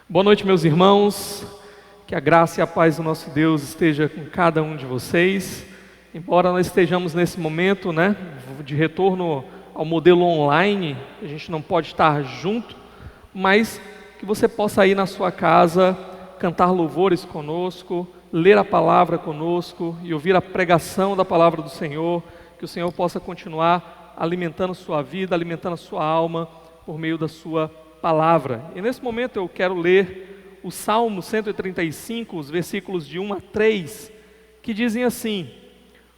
Boa noite, meus irmãos. Que a graça e a paz do nosso Deus esteja com cada um de vocês. Embora nós estejamos nesse momento, de retorno ao modelo online, a gente não pode estar junto, mas que você possa ir na sua casa, cantar louvores conosco, ler a palavra conosco e ouvir a pregação da palavra do Senhor, que o Senhor possa continuar alimentando sua vida, alimentando a sua alma por meio da sua palavra. E nesse momento eu quero ler o Salmo 135, os versículos de 1 a 3, que dizem assim: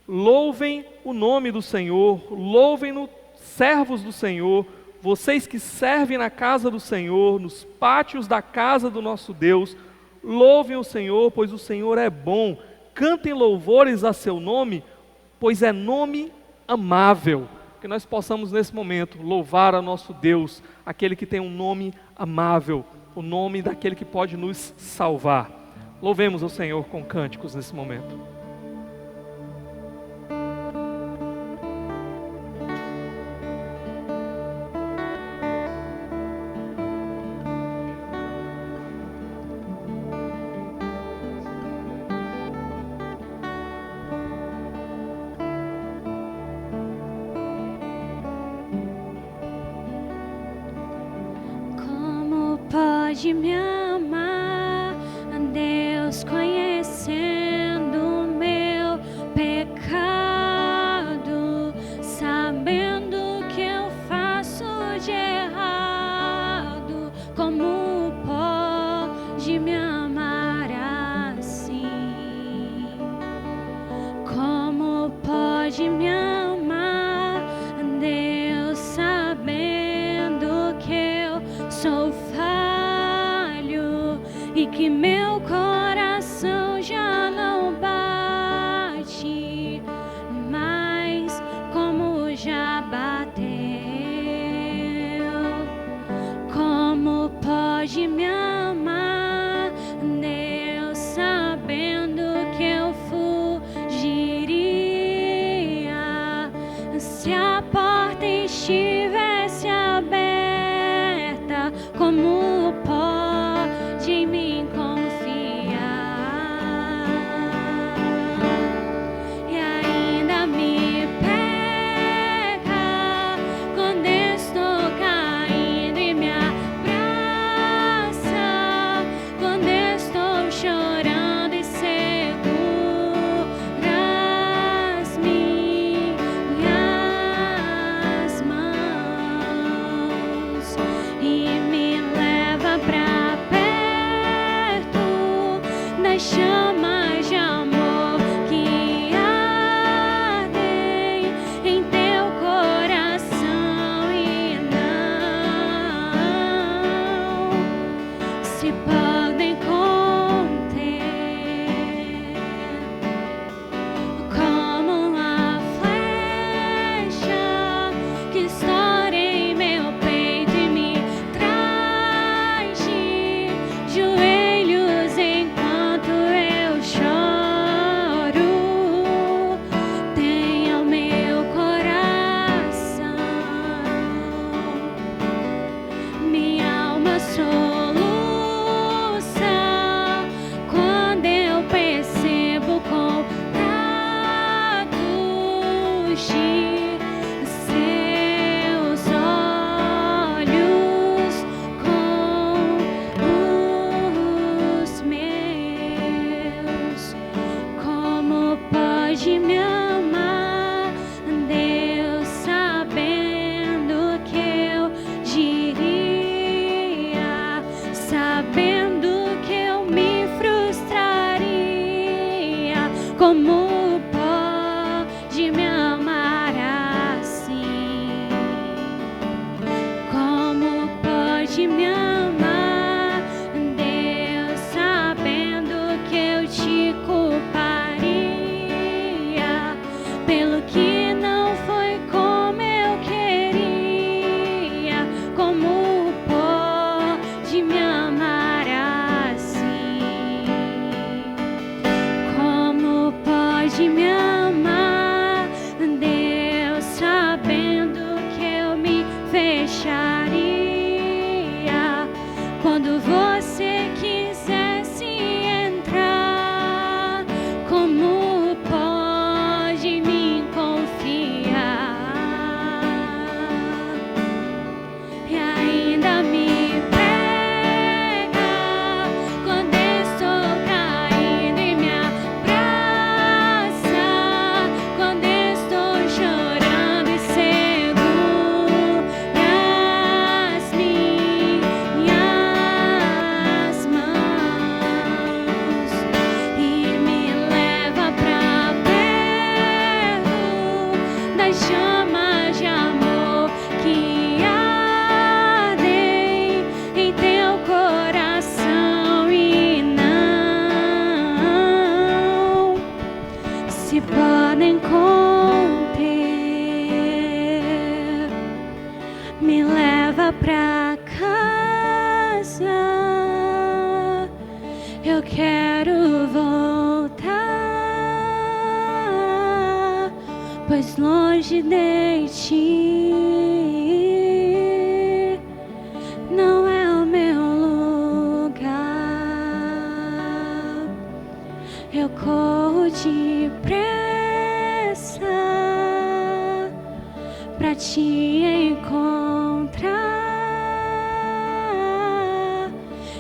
louvem o nome do Senhor, louvem-no, servos do Senhor, vocês que servem na casa do Senhor, nos pátios da casa do nosso Deus, louvem o Senhor, pois o Senhor é bom, cantem louvores a seu nome, pois é nome amável. Que nós possamos nesse momento louvar a nosso Deus, aquele que tem um nome amável, o nome daquele que pode nos salvar. Louvemos o Senhor com cânticos nesse momento. Pode me amar, Deus, conhecendo o meu pecado, sabendo que eu faço de errado. Como pode me amar assim? Como pode me amar, Deus, sabendo que eu sou e que meu coração já não bate mais como já bateu? Como pode me amar, Deus, sabendo que eu fugiria se a porta estivesse aberta? Como pode em mim confiar e ainda me pega quando estou caindo e me abraça quando estou chorando e segura as minhas mãos e me leva pra chamas de amor que ardem em teu coração e não se podem conter. Como uma flecha que estoura em meu peito e me traz de joelhos enquanto eu choro. Tenha o meu coração, minha alma soluça quando eu percebo com pratos de seus olhos com os meus. Como pode me amar, Deus, sabendo que eu diria, sabendo que eu me frustraria? Como pode me amar assim? Como pode me amar, Deus, sabendo que eu te culparia pelo que não foi como eu queria? Como pode me amar assim? Como pode me amar, Deus, sabendo que eu me fecharia quando vou você quisesse entrar, como pode me confiar? E ainda me pega quando estou caindo e me abraça, quando estou chorando e segura as minhas mãos e me leva pra perto das chamas de amor que ardem em teu coração e não se podem conter. Me leva pra casa, eu quero voltar, pois longe de ti não é o meu lugar. Eu corro depressa pra te encontrar,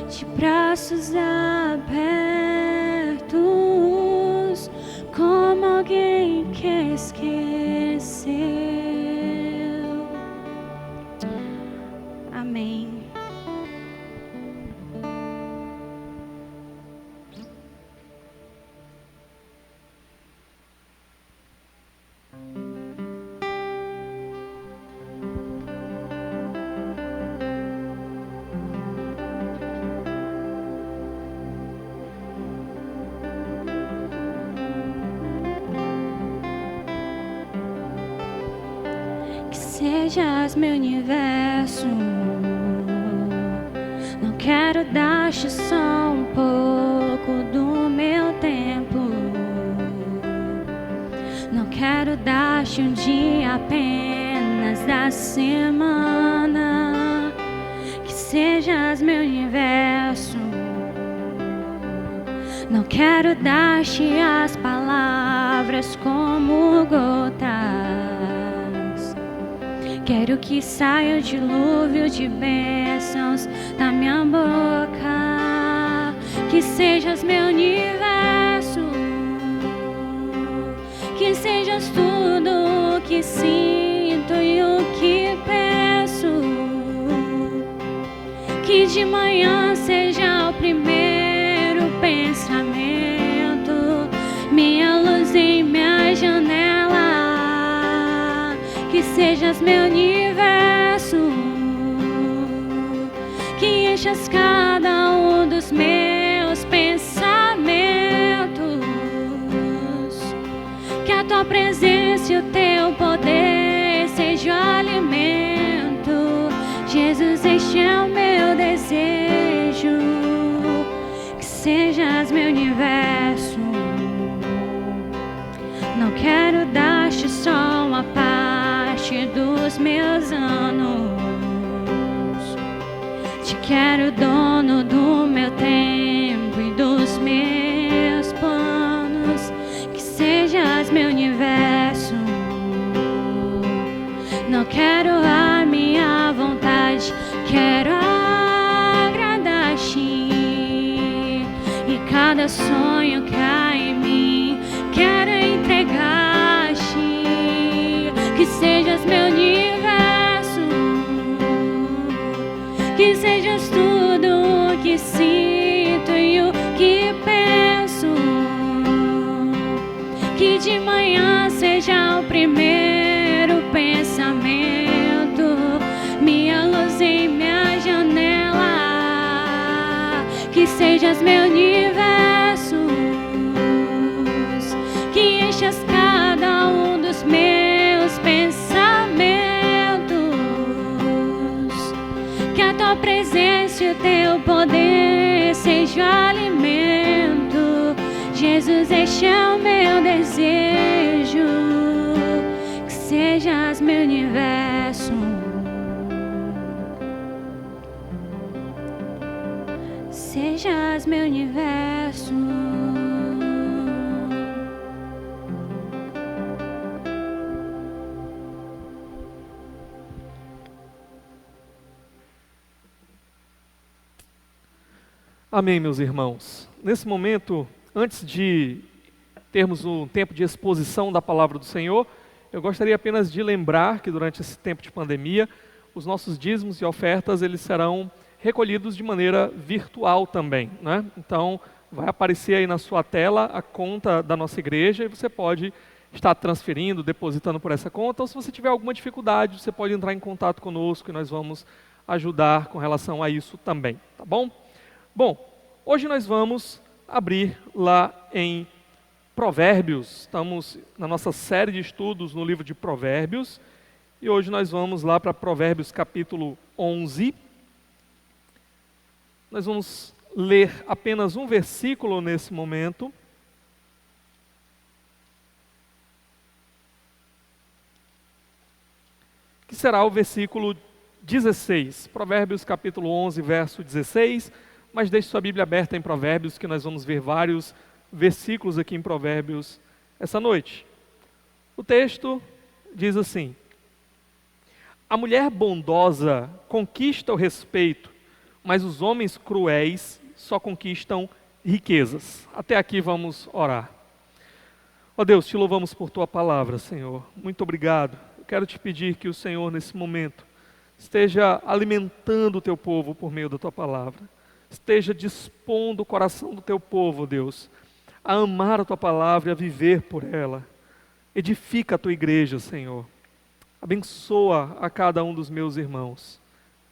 de braços abertos, como alguém que esqueceu. Amém. Que sejas meu universo, não quero dar-te só um pouco do meu tempo, não quero dar-te um dia apenas da semana. Que sejas meu universo, não quero dar-te as palavras como gotas, quero que saia o dilúvio de bênçãos da minha boca. Que sejas meu universo, que sejas tudo o que sinto e o que penso. Que de manhã seja o primeiro pensamento, minha luz em minha janela. Que sejas meu universo, que enchas cada um dos meus pensamentos. Que a tua presença e o teu poder seja o alimento. Jesus, este é o meu desejo. Que sejas meu universo, não quero dar-te só uma parte dos meus anos. Te quero dono do meu tempo e dos meus planos. Que sejas meu universo, não quero a minha vontade, quero agradar-te. E cada sonho que há em mim, quero entregar-te. Que sejas meu universo, que sejas tudo o que sinto e o que penso. Que de manhã seja o primeiro pensamento, minha luz em minha janela. Que sejas meu universo, que enchas cada um dos meus pensamentos. Que a tua presença e o teu poder seja o alimento. Jesus, este é o meu desejo. Que sejas meu universo, sejas meu universo. Amém, meus irmãos. Nesse momento, antes de termos um tempo de exposição da palavra do Senhor, eu gostaria apenas de lembrar que durante esse tempo de pandemia, os nossos dízimos e ofertas, eles serão recolhidos de maneira virtual também, né? Então, vai aparecer aí na sua tela a conta da nossa igreja e você pode estar transferindo, depositando por essa conta, ou se você tiver alguma dificuldade, você pode entrar em contato conosco e nós vamos ajudar com relação a isso também, tá bom? Bom, hoje nós vamos abrir lá em Provérbios. Estamos na nossa série de estudos no livro de Provérbios. E hoje nós vamos lá para Provérbios capítulo 11. Nós vamos ler apenas um versículo nesse momento. Que será o versículo 16. Provérbios capítulo 11, verso 16. Mas deixe sua Bíblia aberta em Provérbios, que nós vamos ver vários versículos aqui em Provérbios essa noite. O texto diz assim: a mulher bondosa conquista o respeito, mas os homens cruéis só conquistam riquezas. Até aqui vamos orar. Ó Deus, te louvamos por tua palavra, Senhor. Muito obrigado. Eu quero te pedir que o Senhor, nesse momento, esteja alimentando o teu povo por meio da tua palavra. Esteja dispondo o coração do teu povo, Deus, a amar a tua palavra e a viver por ela. Edifica a tua igreja, Senhor. Abençoa a cada um dos meus irmãos.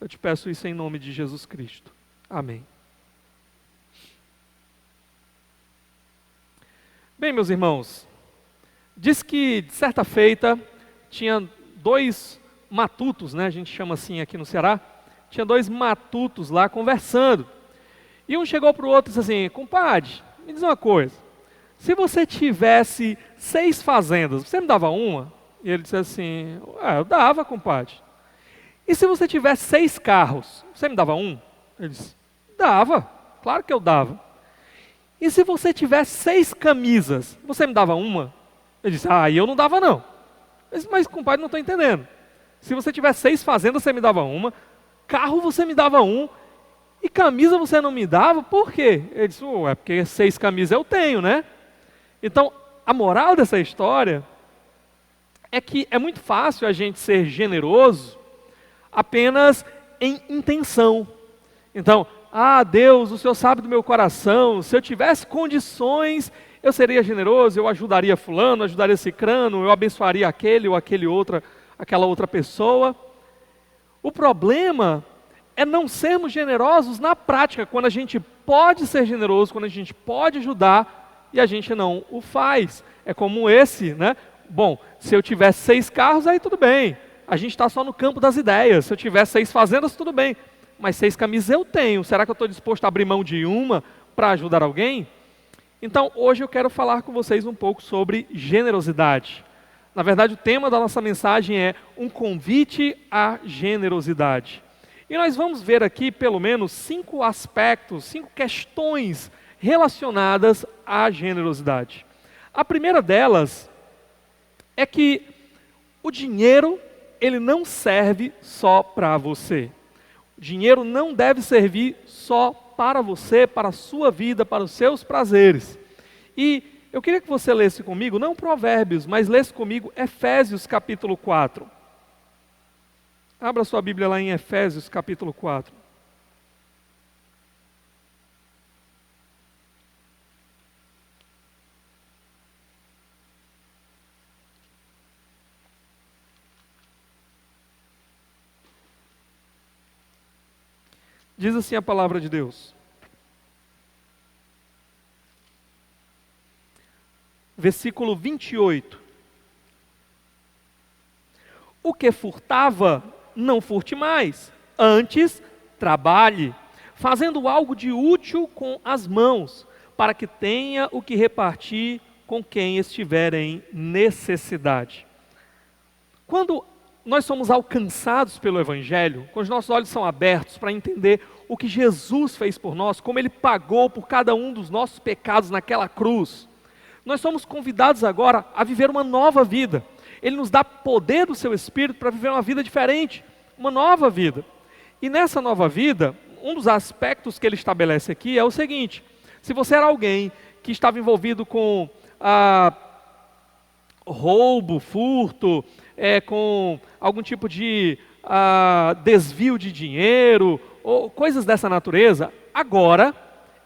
Eu te peço isso em nome de Jesus Cristo. Amém. Bem, meus irmãos, diz que de certa feita tinha dois matutos, né? A gente chama assim aqui no Ceará. Tinha dois matutos lá conversando. E um chegou para o outro e disse assim: compadre, me diz uma coisa, se você tivesse 6 fazendas, você me dava uma? E ele disse assim: eu dava, compadre. E se você tivesse 6 carros, você me dava um? Ele disse: dava, claro que eu dava. E se você tivesse 6 camisas, você me dava uma? Ele disse: eu não dava não. Eu disse: mas compadre, não estou entendendo. Se você tivesse 6 fazendas, você me dava uma, carro você me dava um, e camisa você não me dava, por quê? Ele disse: porque 6 camisas eu tenho, né? Então, a moral dessa história é que é muito fácil a gente ser generoso apenas em intenção. Então, Deus, o Senhor sabe do meu coração, se eu tivesse condições, eu seria generoso, eu ajudaria fulano, ajudaria cicrano, eu abençoaria aquele ou aquela outra pessoa. O problema é não sermos generosos na prática, quando a gente pode ser generoso, quando a gente pode ajudar e a gente não o faz. É como esse, né? Bom, se eu tivesse 6 carros, aí tudo bem. A gente está só no campo das ideias. Se eu tivesse 6 fazendas, tudo bem. Mas 6 camisas eu tenho. Será que eu estou disposto a abrir mão de uma para ajudar alguém? Então, hoje eu quero falar com vocês um pouco sobre generosidade. Na verdade, o tema da nossa mensagem é um convite à generosidade. E nós vamos ver aqui pelo menos 5 aspectos, 5 questões relacionadas à generosidade. A primeira delas é que o dinheiro, ele não serve só para você. O dinheiro não deve servir só para você, para a sua vida, para os seus prazeres. E eu queria que você lesse comigo, não Provérbios, mas lesse comigo Efésios capítulo 4. Abra sua Bíblia lá em Efésios capítulo 4. Diz assim a palavra de Deus. Versículo 28. O que furtava, não furte mais. Antes, trabalhe, fazendo algo de útil com as mãos, para que tenha o que repartir com quem estiver em necessidade. Quando nós somos alcançados pelo Evangelho, quando os nossos olhos são abertos para entender o que Jesus fez por nós, como Ele pagou por cada um dos nossos pecados naquela cruz, nós somos convidados agora a viver uma nova vida. Ele nos dá poder do seu Espírito para viver uma vida diferente, uma nova vida. E nessa nova vida, um dos aspectos que Ele estabelece aqui é o seguinte: se você era alguém que estava envolvido com roubo, furto, com algum tipo de desvio de dinheiro, ou coisas dessa natureza, agora,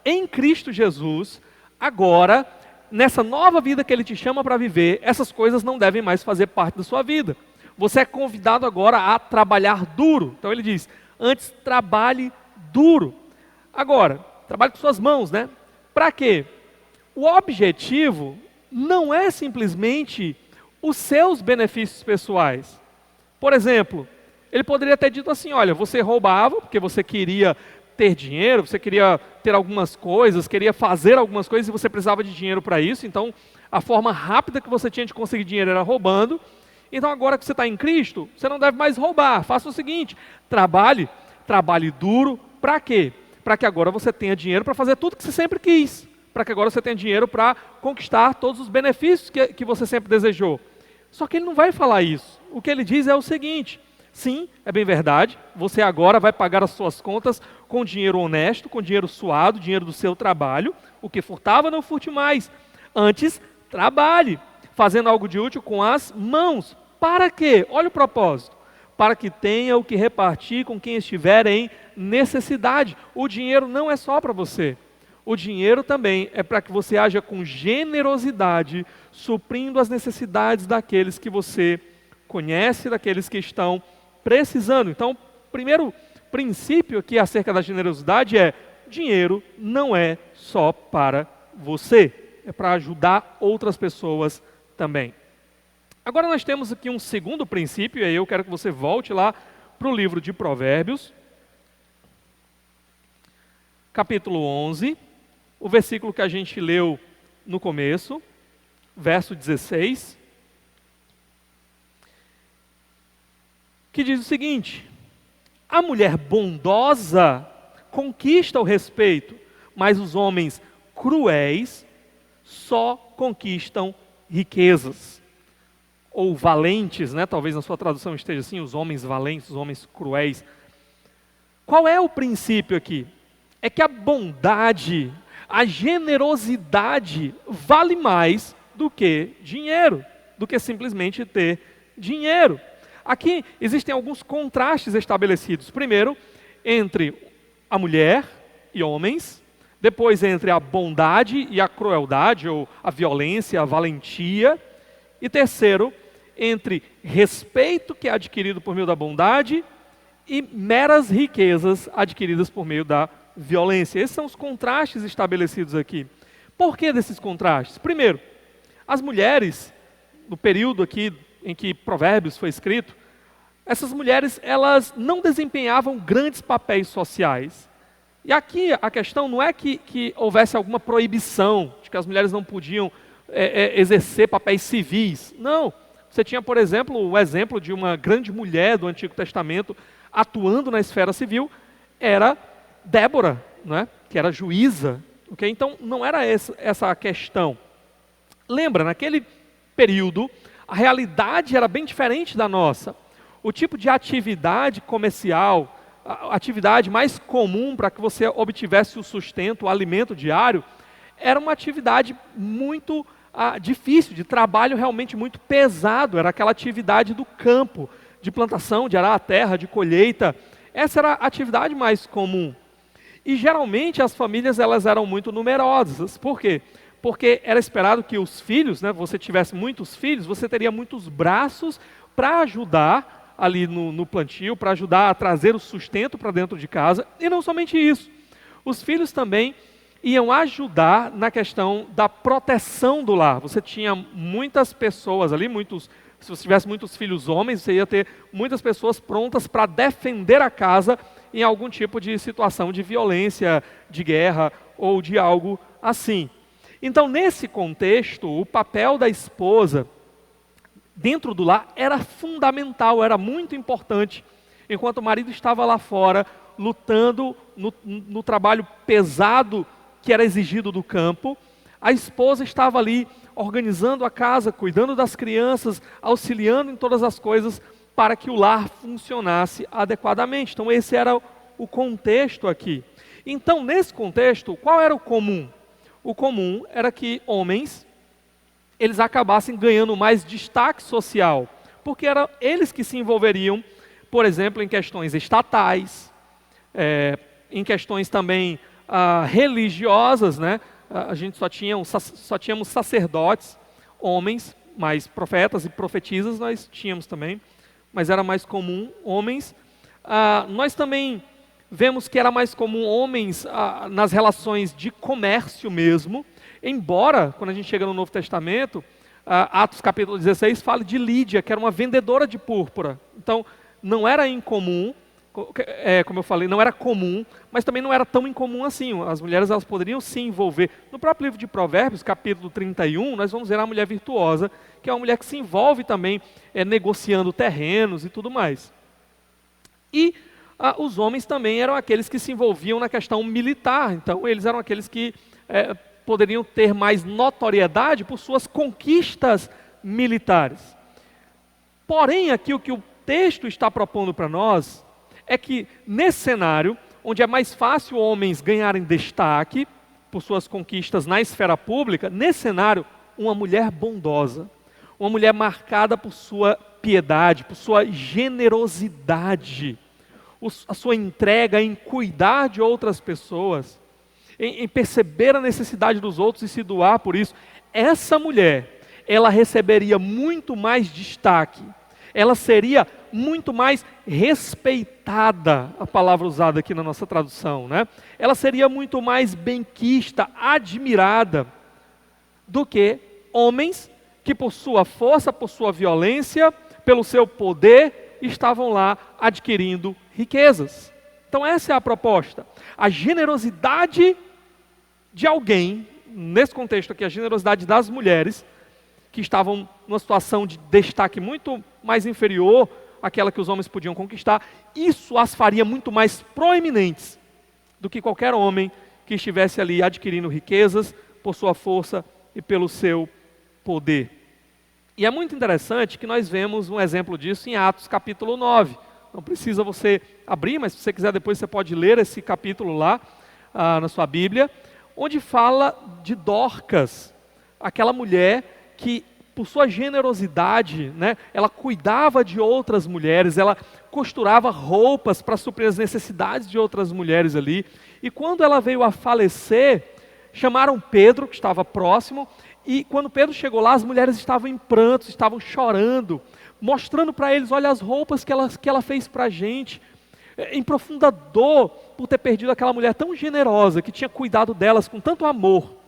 em Cristo Jesus, agora, nessa nova vida que Ele te chama para viver, essas coisas não devem mais fazer parte da sua vida. Você é convidado agora a trabalhar duro. Então Ele diz, antes trabalhe duro. Agora, trabalhe com suas mãos, né? Para quê? O objetivo não é simplesmente os seus benefícios pessoais. Por exemplo, Ele poderia ter dito assim, olha, você roubava porque você queria ter dinheiro, você queria ter algumas coisas, queria fazer algumas coisas e você precisava de dinheiro para isso, então a forma rápida que você tinha de conseguir dinheiro era roubando. Então agora que você está em Cristo, você não deve mais roubar. Faça o seguinte, trabalhe duro, para quê? Para que agora você tenha dinheiro para fazer tudo que você sempre quis, para que agora você tenha dinheiro para conquistar todos os benefícios que você sempre desejou. Só que Ele não vai falar isso. O que Ele diz é o seguinte, sim, é bem verdade, você agora vai pagar as suas contas com dinheiro honesto, com dinheiro suado, dinheiro do seu trabalho. O que furtava, não furte mais. Antes, trabalhe, fazendo algo de útil com as mãos. Para quê? Olha o propósito. Para que tenha o que repartir com quem estiver em necessidade. O dinheiro não é só para você. O dinheiro também é para que você haja com generosidade, suprindo as necessidades daqueles que você conhece, daqueles que estão precisando. Então, o primeiro princípio aqui acerca da generosidade é: dinheiro não é só para você, é para ajudar outras pessoas também. Agora nós temos aqui um segundo princípio, e aí eu quero que você volte lá para o livro de Provérbios, capítulo 11, o versículo que a gente leu no começo, verso 16, que diz o seguinte: a mulher bondosa conquista o respeito, mas os homens cruéis só conquistam riquezas. Ou valentes, né? Talvez na sua tradução esteja assim, os homens valentes, os homens cruéis. Qual é o princípio aqui? É que a bondade, a generosidade vale mais do que dinheiro, do que simplesmente ter dinheiro. Aqui existem alguns contrastes estabelecidos. Primeiro, entre a mulher e homens. Depois, entre a bondade e a crueldade, ou a violência, a valentia. E terceiro, entre respeito que é adquirido por meio da bondade e meras riquezas adquiridas por meio da violência. Esses são os contrastes estabelecidos aqui. Por que desses contrastes? Primeiro, as mulheres, no período aqui em que Provérbios foi escrito, essas mulheres, elas não desempenhavam grandes papéis sociais. E aqui a questão não é que houvesse alguma proibição de que as mulheres não podiam exercer papéis civis. Não. Você tinha, por exemplo, o exemplo de uma grande mulher do Antigo Testamento atuando na esfera civil, era Débora, né? Que era juíza. Okay? Então, não era essa a questão. Lembra, naquele período, a realidade era bem diferente da nossa. O tipo de atividade comercial, a atividade mais comum para que você obtivesse o sustento, o alimento diário, era uma atividade muito difícil, de trabalho realmente muito pesado. Era aquela atividade do campo, de plantação, de arar a terra, de colheita. Essa era a atividade mais comum. E geralmente as famílias, elas eram muito numerosas. Por quê? Porque era esperado que os filhos, né, você tivesse muitos filhos, você teria muitos braços para ajudar ali no plantio, para ajudar a trazer o sustento para dentro de casa. E não somente isso, os filhos também iam ajudar na questão da proteção do lar. Você tinha muitas pessoas ali, se você tivesse muitos filhos homens, você ia ter muitas pessoas prontas para defender a casa em algum tipo de situação de violência, de guerra ou de algo assim. Então, nesse contexto, o papel da esposa dentro do lar era fundamental, era muito importante. Enquanto o marido estava lá fora, lutando no trabalho pesado que era exigido do campo. A esposa estava ali organizando a casa, cuidando das crianças, auxiliando em todas as coisas para que o lar funcionasse adequadamente. Então esse era o contexto aqui. Então nesse contexto, qual era o comum? O comum era que homens, eles acabassem ganhando mais destaque social, porque eram eles que se envolveriam, por exemplo, em questões estatais, em questões também religiosas, né? A gente só tínhamos sacerdotes, homens, mas profetas e profetisas nós tínhamos também, mas era mais comum homens. Nós também vemos que era mais comum homens nas relações de comércio mesmo, embora, quando a gente chega no Novo Testamento, Atos capítulo 16 fala de Lídia, que era uma vendedora de púrpura. Então, não era incomum, como eu falei, não era comum, mas também não era tão incomum assim. As mulheres elas poderiam se envolver. No próprio livro de Provérbios, capítulo 31, nós vamos ver a mulher virtuosa, que é uma mulher que se envolve também negociando terrenos e tudo mais. E os homens também eram aqueles que se envolviam na questão militar. Então, eles eram aqueles que poderiam ter mais notoriedade por suas conquistas militares. Porém, aqui o que o texto está propondo para nós é que nesse cenário, onde é mais fácil homens ganharem destaque por suas conquistas na esfera pública, nesse cenário, uma mulher bondosa, uma mulher marcada por sua piedade, por sua generosidade, a sua entrega em cuidar de outras pessoas, em perceber a necessidade dos outros e se doar por isso, essa mulher, ela receberia muito mais destaque, ela seria muito mais respeitada, a palavra usada aqui na nossa tradução, né? Ela seria muito mais benquista, admirada, do que homens que por sua força, por sua violência, pelo seu poder, estavam lá adquirindo riquezas. Então essa é a proposta. A generosidade de alguém, nesse contexto aqui, a generosidade das mulheres, que estavam numa situação de destaque muito mais inferior àquela que os homens podiam conquistar, isso as faria muito mais proeminentes do que qualquer homem que estivesse ali adquirindo riquezas por sua força e pelo seu poder. E é muito interessante que nós vemos um exemplo disso em Atos capítulo 9. Não precisa você abrir, mas se você quiser depois você pode ler esse capítulo lá na sua Bíblia, onde fala de Dorcas, aquela mulher que por sua generosidade, né, ela cuidava de outras mulheres, ela costurava roupas para suprir as necessidades de outras mulheres ali. E quando ela veio a falecer, chamaram Pedro, que estava próximo, e quando Pedro chegou lá, as mulheres estavam em prantos, estavam chorando, mostrando para eles, olha as roupas que ela fez para a gente, em profunda dor por ter perdido aquela mulher tão generosa, que tinha cuidado delas com tanto amor.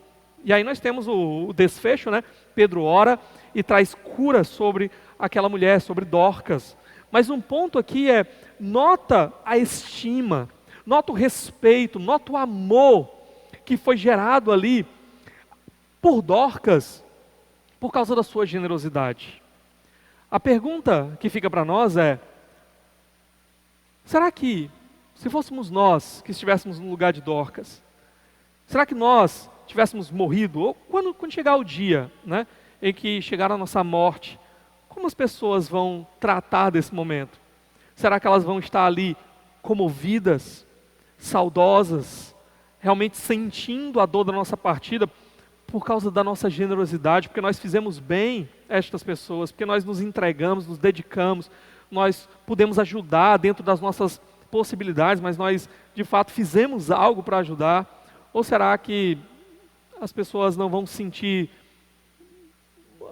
E aí nós temos o desfecho, né? Pedro ora e traz cura sobre aquela mulher, sobre Dorcas. Mas um ponto aqui nota a estima, nota o respeito, nota o amor que foi gerado ali por Dorcas, por causa da sua generosidade. A pergunta que fica para nós é, será que, se fôssemos nós que estivéssemos no lugar de Dorcas, será que nós tivéssemos morrido, ou quando chegar o dia, né, em que chegar a nossa morte, como as pessoas vão tratar desse momento? Será que elas vão estar ali comovidas, saudosas, realmente sentindo a dor da nossa partida por causa da nossa generosidade, porque nós fizemos bem a estas pessoas, porque nós nos entregamos, nos dedicamos, nós pudemos ajudar dentro das nossas possibilidades, mas nós de fato fizemos algo para ajudar? Ou será que as pessoas não vão sentir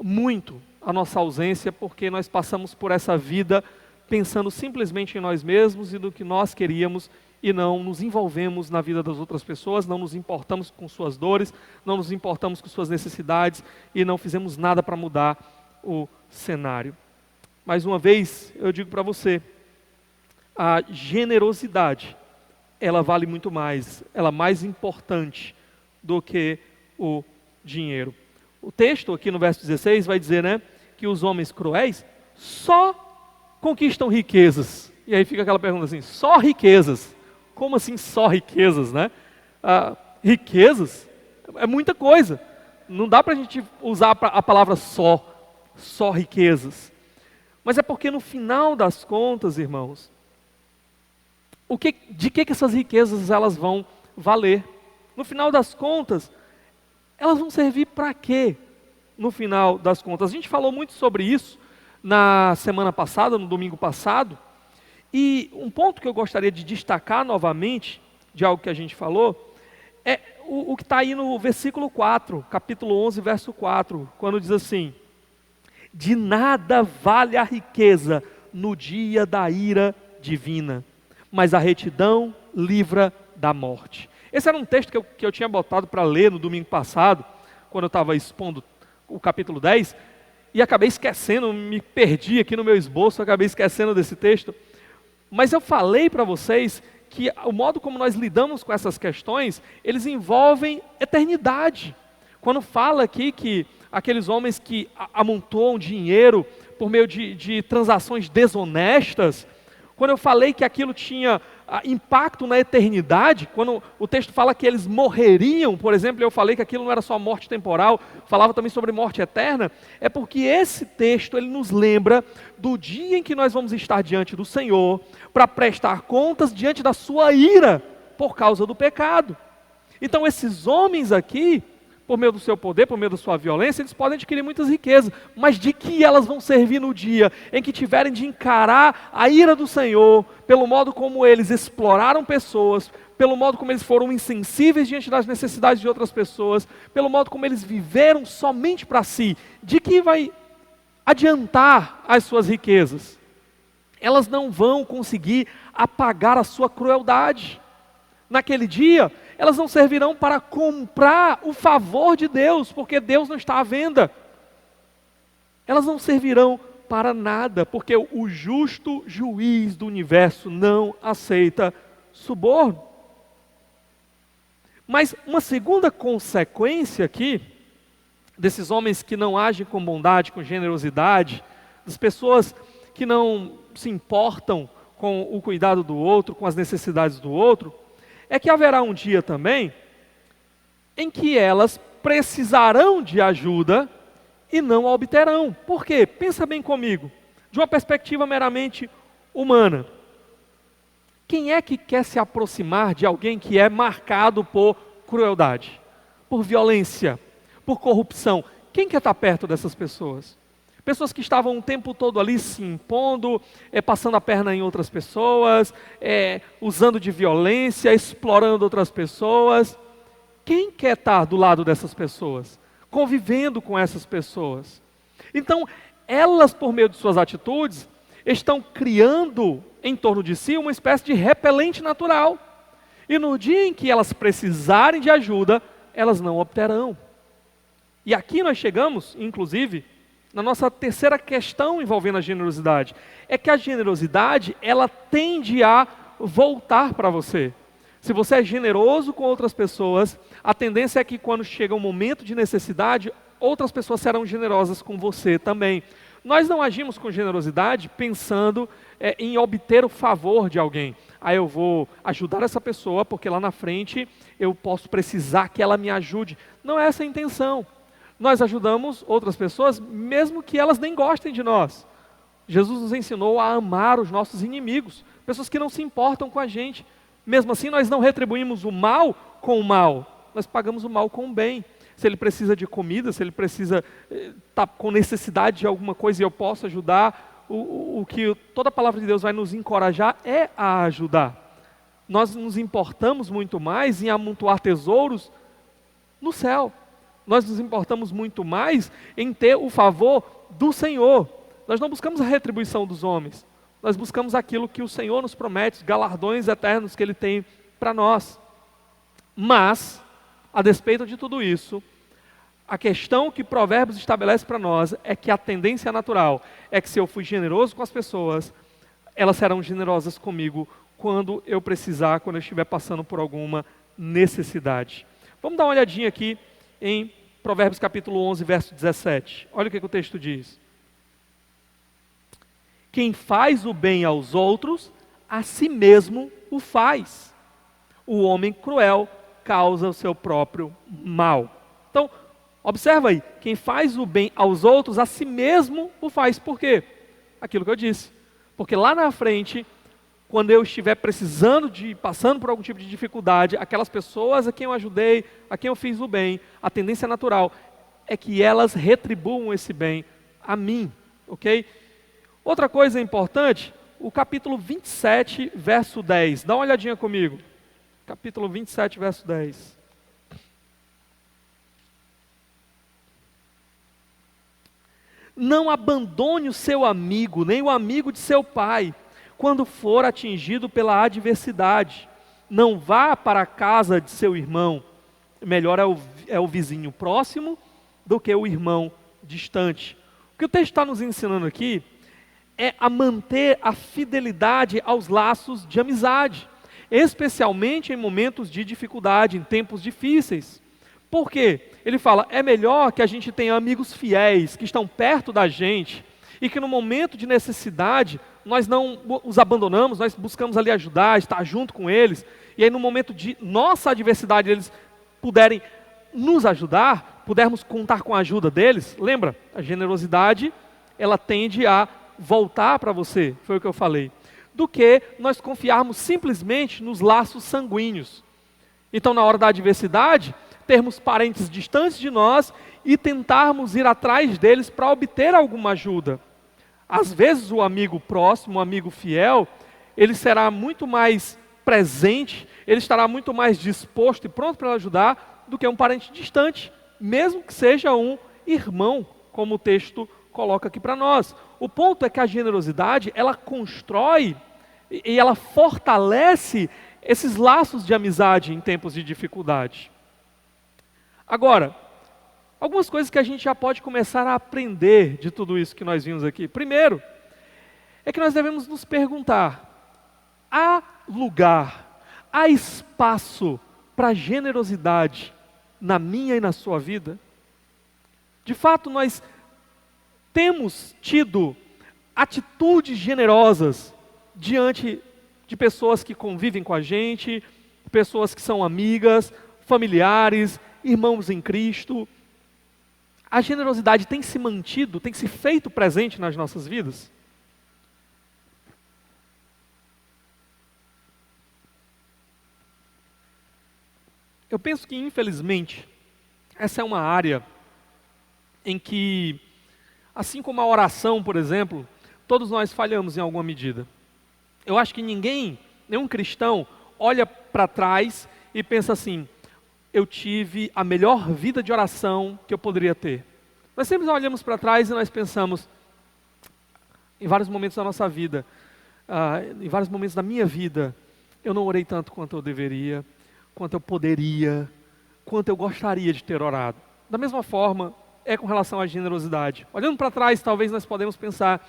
muito a nossa ausência, porque nós passamos por essa vida pensando simplesmente em nós mesmos e no que nós queríamos, e não nos envolvemos na vida das outras pessoas, não nos importamos com suas dores, não nos importamos com suas necessidades, e não fizemos nada para mudar o cenário. Mais uma vez, eu digo para você, a generosidade, ela vale muito mais, ela é mais importante do que o dinheiro. O texto aqui no verso 16 vai dizer, né, que os homens cruéis só conquistam riquezas. E aí fica aquela pergunta assim, só riquezas? como assim só riquezas, né? Riquezas é muita coisa. Não dá para a gente usar a palavra só riquezas. Mas é porque no final das contas, irmãos, de que essas riquezas elas vão valer? No final das contas, elas vão servir para quê? No final das contas, a gente falou muito sobre isso na semana passada, no domingo passado, e um ponto que eu gostaria de destacar novamente, de algo que a gente falou, é o que está aí no versículo 4, capítulo 11, verso 4, quando diz assim: de nada vale a riqueza no dia da ira divina, mas a retidão livra da morte. Esse era um texto que eu tinha botado para ler no domingo passado, quando eu estava expondo o capítulo 10, e acabei esquecendo, me perdi aqui no meu esboço, acabei esquecendo desse texto. Mas eu falei para vocês que o modo como nós lidamos com essas questões, eles envolvem eternidade. Quando fala aqui que aqueles homens que amontoam dinheiro por meio de transações desonestas, quando eu falei que aquilo tinha impacto na eternidade, quando o texto fala que eles morreriam, por exemplo, eu falei que aquilo não era só morte temporal, falava também sobre morte eterna, é porque esse texto ele nos lembra do dia em que nós vamos estar diante do Senhor para prestar contas diante da sua ira por causa do pecado. Então esses homens aqui, por meio do seu poder, por meio da sua violência, eles podem adquirir muitas riquezas, mas de que elas vão servir no dia em que tiverem de encarar a ira do Senhor, pelo modo como eles exploraram pessoas, pelo modo como eles foram insensíveis diante das necessidades de outras pessoas, pelo modo como eles viveram somente para si, de que vai adiantar as suas riquezas? Elas não vão conseguir apagar a sua crueldade. Naquele dia, elas não servirão para comprar o favor de Deus, porque Deus não está à venda. Elas não servirão para nada, porque o justo juiz do universo não aceita suborno. Mas uma segunda consequência aqui, desses homens que não agem com bondade, com generosidade, das pessoas que não se importam com o cuidado do outro, com as necessidades do outro, é que haverá um dia também em que elas precisarão de ajuda e não a obterão. Por quê? Pensa bem comigo, de uma perspectiva meramente humana. Quem é que quer se aproximar de alguém que é marcado por crueldade, por violência, por corrupção? Quem quer estar perto dessas pessoas? Pessoas que estavam o tempo todo ali se impondo, passando a perna em outras pessoas, usando de violência, explorando outras pessoas. Quem quer estar do lado dessas pessoas? Convivendo com essas pessoas? Então, elas, por meio de suas atitudes, estão criando em torno de si uma espécie de repelente natural. E no dia em que elas precisarem de ajuda, elas não obterão. E aqui nós chegamos, inclusive, na nossa terceira questão envolvendo a generosidade, é que a generosidade, ela tende a voltar para você. Se você é generoso com outras pessoas, a tendência é que quando chega um momento de necessidade, outras pessoas serão generosas com você também. Nós não agimos com generosidade pensando em obter o favor de alguém. Eu vou ajudar essa pessoa porque lá na frente eu posso precisar que ela me ajude. Não é essa a intenção. Nós ajudamos outras pessoas, mesmo que elas nem gostem de nós. Jesus nos ensinou a amar os nossos inimigos, pessoas que não se importam com a gente. Mesmo assim, nós não retribuímos o mal com o mal, nós pagamos o mal com o bem. Se ele precisa de comida, se ele precisa estar com necessidade de alguma coisa e eu posso ajudar, o que toda a palavra de Deus vai nos encorajar é a ajudar. Nós nos importamos muito mais em amontoar tesouros no céu. Nós nos importamos muito mais em ter o favor do Senhor. Nós não buscamos a retribuição dos homens. Nós buscamos aquilo que o Senhor nos promete, os galardões eternos que Ele tem para nós. Mas, a despeito de tudo isso, a questão que Provérbios estabelece para nós é que a tendência natural é que se eu fui generoso com as pessoas, elas serão generosas comigo quando eu precisar, quando eu estiver passando por alguma necessidade. Vamos dar uma olhadinha aqui em Provérbios capítulo 11, verso 17. Olha o que o texto diz. Quem faz o bem aos outros, a si mesmo o faz. o homem cruel causa o seu próprio mal. Então, observa aí, quem faz o bem aos outros, a si mesmo o faz. Por quê? Aquilo que eu disse. Porque lá na frente, quando eu estiver passando por algum tipo de dificuldade, aquelas pessoas a quem eu ajudei, a quem eu fiz o bem, a tendência natural é que elas retribuam esse bem a mim, ok? Outra coisa importante, o capítulo 27, verso 10. Dá uma olhadinha comigo. Capítulo 27, verso 10. Não abandone o seu amigo, nem o amigo de seu pai, quando for atingido pela adversidade. Não vá para a casa de seu irmão. Melhor é o vizinho próximo do que o irmão distante. O que o texto está nos ensinando aqui é a manter a fidelidade aos laços de amizade, especialmente em momentos de dificuldade, em tempos difíceis. Por quê? Ele fala, é melhor que a gente tenha amigos fiéis, que estão perto da gente, e que no momento de necessidade, nós não os abandonamos, nós buscamos ali ajudar, estar junto com eles, e aí no momento de nossa adversidade, eles puderem nos ajudar, pudermos contar com a ajuda deles. Lembra? A generosidade, ela tende a voltar para você, foi o que eu falei, do que nós confiarmos simplesmente nos laços sanguíneos. Então, na hora da adversidade, termos parentes distantes de nós e tentarmos ir atrás deles para obter alguma ajuda. Às vezes o amigo próximo, o amigo fiel, ele será muito mais presente, ele estará muito mais disposto e pronto para ajudar do que um parente distante, mesmo que seja um irmão, como o texto coloca aqui para nós. O ponto é que a generosidade, ela constrói e ela fortalece esses laços de amizade em tempos de dificuldade. Agora, algumas coisas que a gente já pode começar a aprender de tudo isso que nós vimos aqui. Primeiro, é que nós devemos nos perguntar, há lugar, há espaço para generosidade na minha e na sua vida? De fato, nós temos tido atitudes generosas diante de pessoas que convivem com a gente, pessoas que são amigas, familiares, irmãos em Cristo. A generosidade tem se mantido, tem se feito presente nas nossas vidas? Eu penso que, infelizmente, essa é uma área em que, assim como a oração, por exemplo, todos nós falhamos em alguma medida. Eu acho que nenhum cristão olha para trás e pensa assim, eu tive a melhor vida de oração que eu poderia ter. Nós sempre olhamos para trás e nós pensamos, em vários momentos da nossa vida, em vários momentos da minha vida, eu não orei tanto quanto eu deveria, quanto eu poderia, quanto eu gostaria de ter orado. Da mesma forma, é com relação à generosidade. Olhando para trás, talvez nós podemos pensar,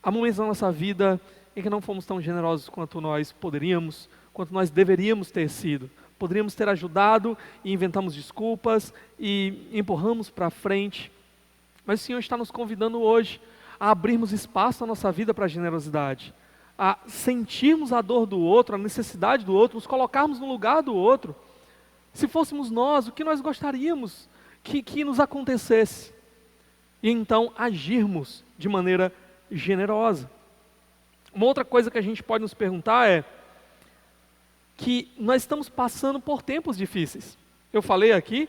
há momentos da nossa vida em que não fomos tão generosos quanto nós poderíamos, quanto nós deveríamos ter sido. Poderíamos ter ajudado e inventamos desculpas e empurramos para frente. Mas o Senhor está nos convidando hoje a abrirmos espaço na nossa vida para a generosidade, a sentirmos a dor do outro, a necessidade do outro, nos colocarmos no lugar do outro. Se fôssemos nós, o que nós gostaríamos que nos acontecesse? E então agirmos de maneira generosa. Uma outra coisa que a gente pode nos perguntar é que nós estamos passando por tempos difíceis. Eu falei aqui,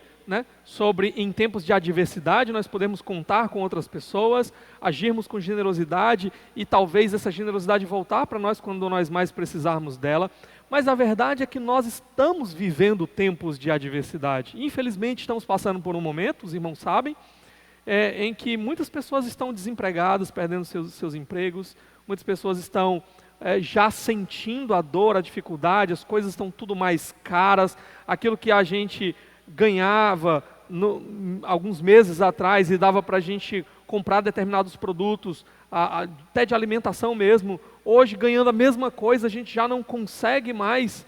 sobre em tempos de adversidade nós podemos contar com outras pessoas, agirmos com generosidade e talvez essa generosidade voltar para nós quando nós mais precisarmos dela. Mas a verdade é que nós estamos vivendo tempos de adversidade. Infelizmente estamos passando por um momento, os irmãos sabem, em que muitas pessoas estão desempregadas, perdendo seus empregos, muitas pessoas estão já sentindo a dor, a dificuldade, as coisas estão tudo mais caras, aquilo que a gente ganhava alguns meses atrás e dava para a gente comprar determinados produtos, até de alimentação mesmo, hoje ganhando a mesma coisa, a gente já não consegue mais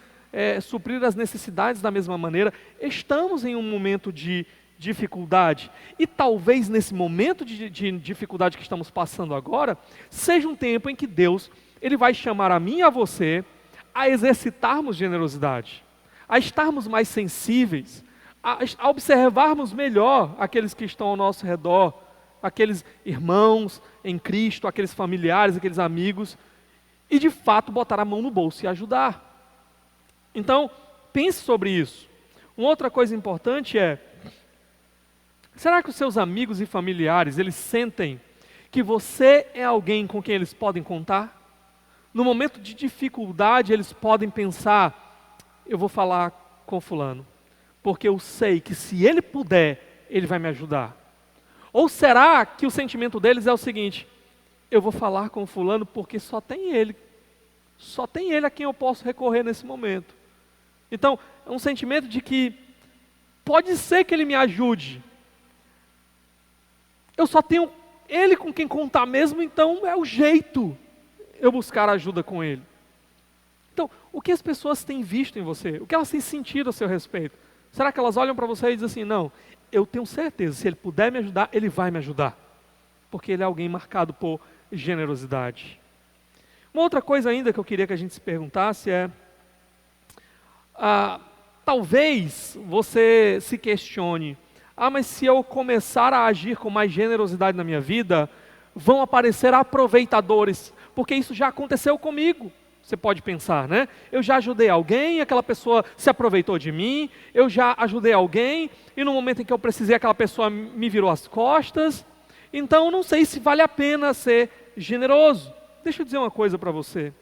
suprir as necessidades da mesma maneira. Estamos em um momento de dificuldade, e talvez nesse momento de dificuldade que estamos passando agora, seja um tempo em que Deus, Ele vai chamar a mim e a você a exercitarmos generosidade, a estarmos mais sensíveis, a observarmos melhor aqueles que estão ao nosso redor, aqueles irmãos em Cristo, aqueles familiares, aqueles amigos, e de fato botar a mão no bolso e ajudar. Então, pense sobre isso. Uma outra coisa importante é, será que os seus amigos e familiares, eles sentem que você é alguém com quem eles podem contar? No momento de dificuldade, eles podem pensar, eu vou falar com fulano, porque eu sei que se ele puder, ele vai me ajudar. Ou será que o sentimento deles é o seguinte, eu vou falar com fulano porque só tem ele a quem eu posso recorrer nesse momento. Então, é um sentimento de que pode ser que ele me ajude, eu só tenho ele com quem contar mesmo, então é o jeito eu buscar ajuda com ele. Então, o que as pessoas têm visto em você? O que elas têm sentido a seu respeito? Será que elas olham para você e dizem assim, não, eu tenho certeza, se ele puder me ajudar, ele vai me ajudar. Porque ele é alguém marcado por generosidade. Uma outra coisa ainda que eu queria que a gente se perguntasse é, talvez você se questione, mas se eu começar a agir com mais generosidade na minha vida, vão aparecer aproveitadores, porque isso já aconteceu comigo. Você pode pensar, né? Eu já ajudei alguém, aquela pessoa se aproveitou de mim, eu já ajudei alguém, e no momento em que eu precisei, aquela pessoa me virou as costas, então não sei se vale a pena ser generoso. Deixa eu dizer uma coisa para você.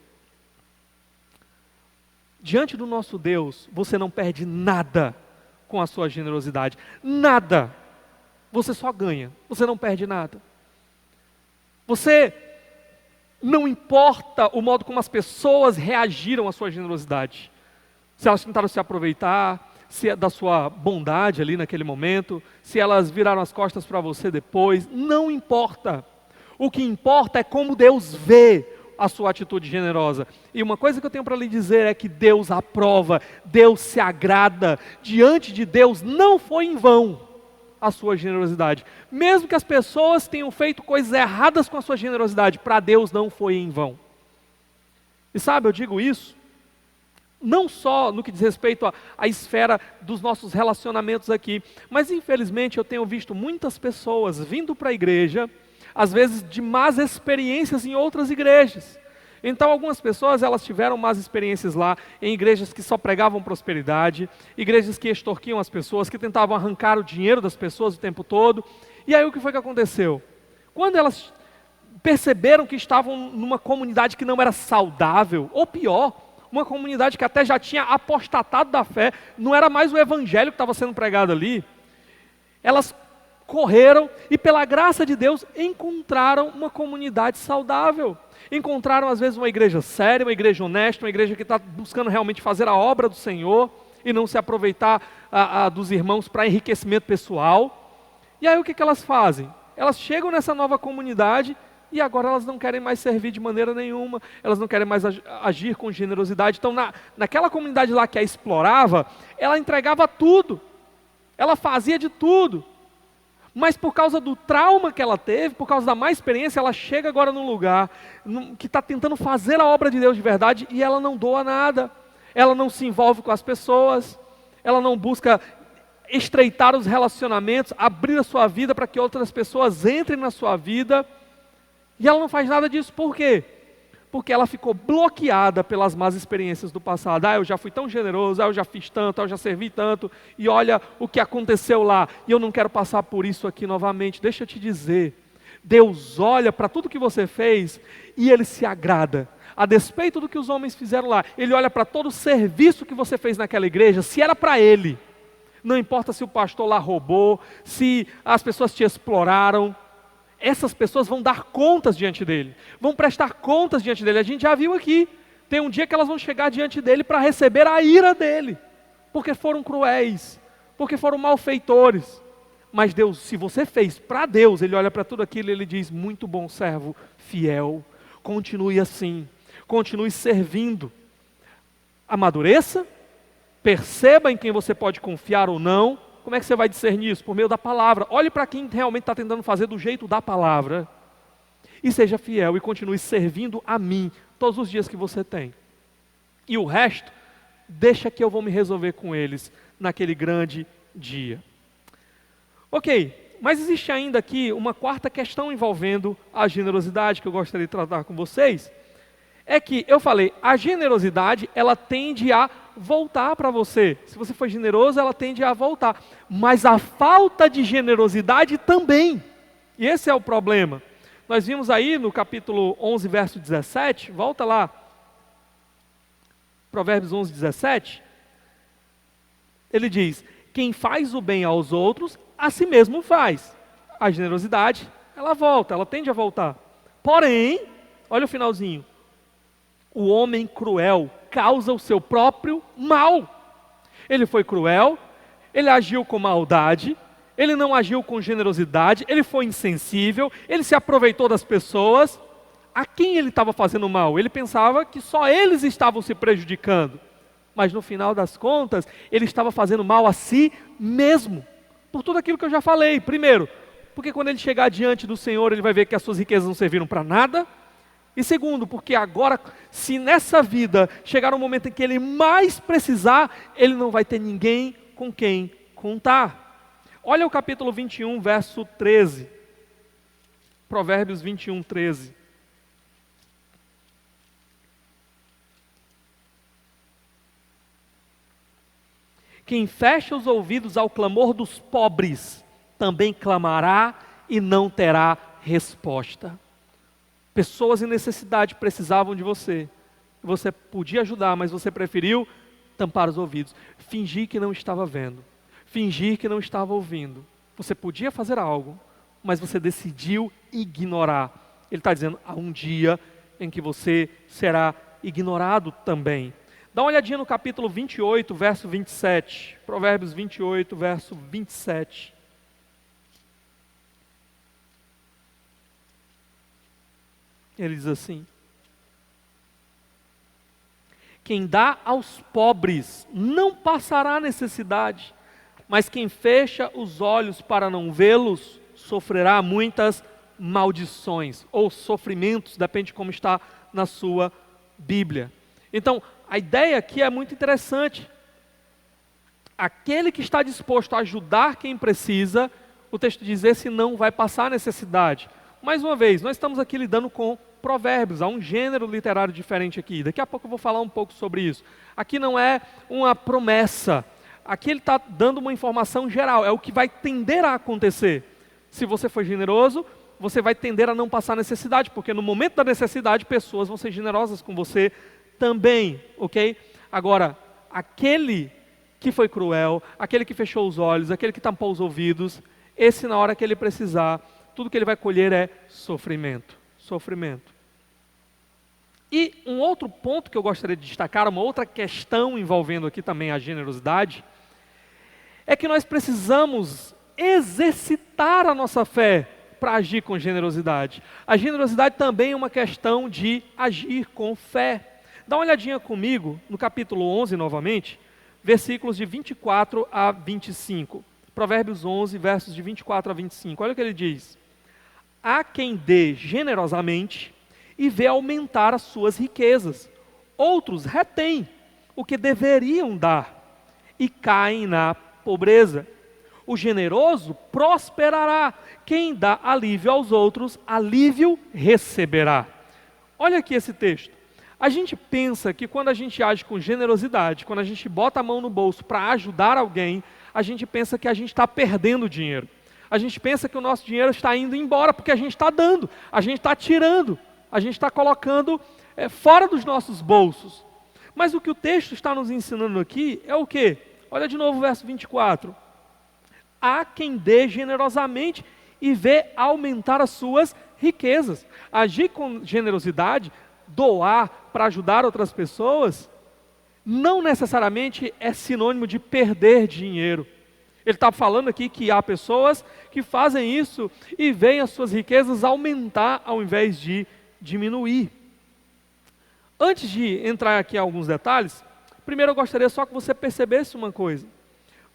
Diante do nosso Deus, você não perde nada com a sua generosidade. Nada. Você só ganha. Você não perde nada. Você não importa o modo como as pessoas reagiram à sua generosidade. Se elas tentaram se aproveitar, se é da sua bondade ali naquele momento, se elas viraram as costas para você depois, não importa. O que importa é como Deus vê a sua atitude generosa. E uma coisa que eu tenho para lhe dizer é que Deus aprova, Deus se agrada. Diante de Deus não foi em vão a sua generosidade. Mesmo que as pessoas tenham feito coisas erradas com a sua generosidade, para Deus não foi em vão. E sabe, eu digo isso, não só no que diz respeito à esfera dos nossos relacionamentos aqui, mas infelizmente eu tenho visto muitas pessoas vindo para a igreja, às vezes de más experiências em outras igrejas. Então algumas pessoas, elas tiveram más experiências lá, em igrejas que só pregavam prosperidade, igrejas que extorquiam as pessoas, que tentavam arrancar o dinheiro das pessoas o tempo todo. E aí o que foi que aconteceu? Quando elas perceberam que estavam numa comunidade que não era saudável, ou pior, uma comunidade que até já tinha apostatado da fé, não era mais o evangelho que estava sendo pregado ali, elas correram e pela graça de Deus encontraram uma comunidade saudável. Encontraram às vezes uma igreja séria, uma igreja honesta, uma igreja que está buscando realmente fazer a obra do Senhor e não se aproveitar dos irmãos para enriquecimento pessoal. E aí o que elas fazem? Elas chegam nessa nova comunidade e agora elas não querem mais servir de maneira nenhuma, elas não querem mais agir com generosidade. Então naquela comunidade lá que a explorava, ela entregava tudo, ela fazia de tudo. Mas por causa do trauma que ela teve, por causa da má experiência, ela chega agora num lugar que está tentando fazer a obra de Deus de verdade e ela não doa nada. Ela não se envolve com as pessoas, ela não busca estreitar os relacionamentos, abrir a sua vida para que outras pessoas entrem na sua vida. E ela não faz nada disso, por quê? Porque ela ficou bloqueada pelas más experiências do passado. Eu já fui tão generoso, eu já fiz tanto, eu já servi tanto, e olha o que aconteceu lá, e eu não quero passar por isso aqui novamente. Deixa eu te dizer, Deus olha para tudo que você fez, e Ele se agrada. A despeito do que os homens fizeram lá, Ele olha para todo o serviço que você fez naquela igreja, se era para Ele. Não importa se o pastor lá roubou, se as pessoas te exploraram, essas pessoas vão dar contas diante dele, vão prestar contas diante dele. A gente já viu aqui, tem um dia que elas vão chegar diante dele para receber a ira dele, porque foram cruéis, porque foram malfeitores. Mas Deus, se você fez para Deus, Ele olha para tudo aquilo e Ele diz, muito bom servo, fiel, continue assim, continue servindo. Amadureça, perceba em quem você pode confiar ou não. Como é que você vai discernir isso? Por meio da palavra. Olhe para quem realmente está tentando fazer do jeito da palavra. E seja fiel e continue servindo a mim todos os dias que você tem. E o resto, deixa que eu vou me resolver com eles naquele grande dia. Ok, mas existe ainda aqui uma quarta questão envolvendo a generosidade que eu gostaria de tratar com vocês. É que eu falei, a generosidade, ela tende a voltar para você. Se você for generoso, ela tende a voltar. Mas a falta de generosidade também. E esse é o problema. Nós vimos aí no capítulo 11, verso 17, volta lá. Provérbios 11, 17. Ele diz, quem faz o bem aos outros, a si mesmo faz. A generosidade, ela volta, ela tende a voltar. Porém, olha o finalzinho. O homem cruel causa o seu próprio mal. Ele foi cruel, ele agiu com maldade, ele não agiu com generosidade, ele foi insensível, ele se aproveitou das pessoas. A quem ele estava fazendo mal? Ele pensava que só eles estavam se prejudicando. Mas no final das contas, ele estava fazendo mal a si mesmo. Por tudo aquilo que eu já falei. Primeiro, porque quando ele chegar diante do Senhor, ele vai ver que as suas riquezas não serviram para nada. E segundo, porque agora, se nessa vida chegar um momento em que ele mais precisar, ele não vai ter ninguém com quem contar. Olha o capítulo 21, verso 13. Provérbios 21, 13. Quem fecha os ouvidos ao clamor dos pobres, também clamará e não terá resposta. Pessoas em necessidade precisavam de você. Você podia ajudar, mas você preferiu tampar os ouvidos. Fingir que não estava vendo. Fingir que não estava ouvindo. Você podia fazer algo, mas você decidiu ignorar. Ele está dizendo, há um dia em que você será ignorado também. Dá uma olhadinha no capítulo 28, verso 27. Provérbios 28, verso 27. Ele diz assim, quem dá aos pobres não passará necessidade, mas quem fecha os olhos para não vê-los, sofrerá muitas maldições, ou sofrimentos, depende de como está na sua Bíblia. Então, a ideia aqui é muito interessante. Aquele que está disposto a ajudar quem precisa, o texto diz, esse não vai passar necessidade. Mais uma vez, nós estamos aqui lidando com provérbios, há um gênero literário diferente aqui. Daqui a pouco eu vou falar um pouco sobre isso. Aqui não é uma promessa, aqui ele está dando uma informação geral, é o que vai tender a acontecer. Se você for generoso, você vai tender a não passar necessidade, porque no momento da necessidade, pessoas vão ser generosas com você também, ok? Agora, aquele que foi cruel, aquele que fechou os olhos, aquele que tampou os ouvidos, esse na hora que ele precisar, tudo que ele vai colher é sofrimento. Sofrimento. E um outro ponto que eu gostaria de destacar, uma outra questão envolvendo aqui também a generosidade, é que nós precisamos exercitar a nossa fé para agir com generosidade. A generosidade também é uma questão de agir com fé. Dá uma olhadinha comigo no capítulo 11 novamente, versículos de 24 a 25. Provérbios 11, versos de 24 a 25. Olha o que ele diz. Há quem dê generosamente e vê aumentar as suas riquezas. Outros retêm o que deveriam dar e caem na pobreza. O generoso prosperará. Quem dá alívio aos outros, alívio receberá. Olha aqui esse texto. A gente pensa que quando a gente age com generosidade, quando a gente bota a mão no bolso para ajudar alguém, a gente pensa que a gente está perdendo dinheiro. A gente pensa que o nosso dinheiro está indo embora, porque a gente está dando, a gente está tirando, a gente está colocando fora dos nossos bolsos. Mas o que o texto está nos ensinando aqui é o quê? Olha de novo o verso 24. Há quem dê generosamente e vê aumentar as suas riquezas. Agir com generosidade, doar para ajudar outras pessoas, não necessariamente é sinônimo de perder dinheiro. Ele está falando aqui que há pessoas que fazem isso e veem as suas riquezas aumentar ao invés de diminuir. Antes de entrar aqui em alguns detalhes, primeiro eu gostaria só que você percebesse uma coisa.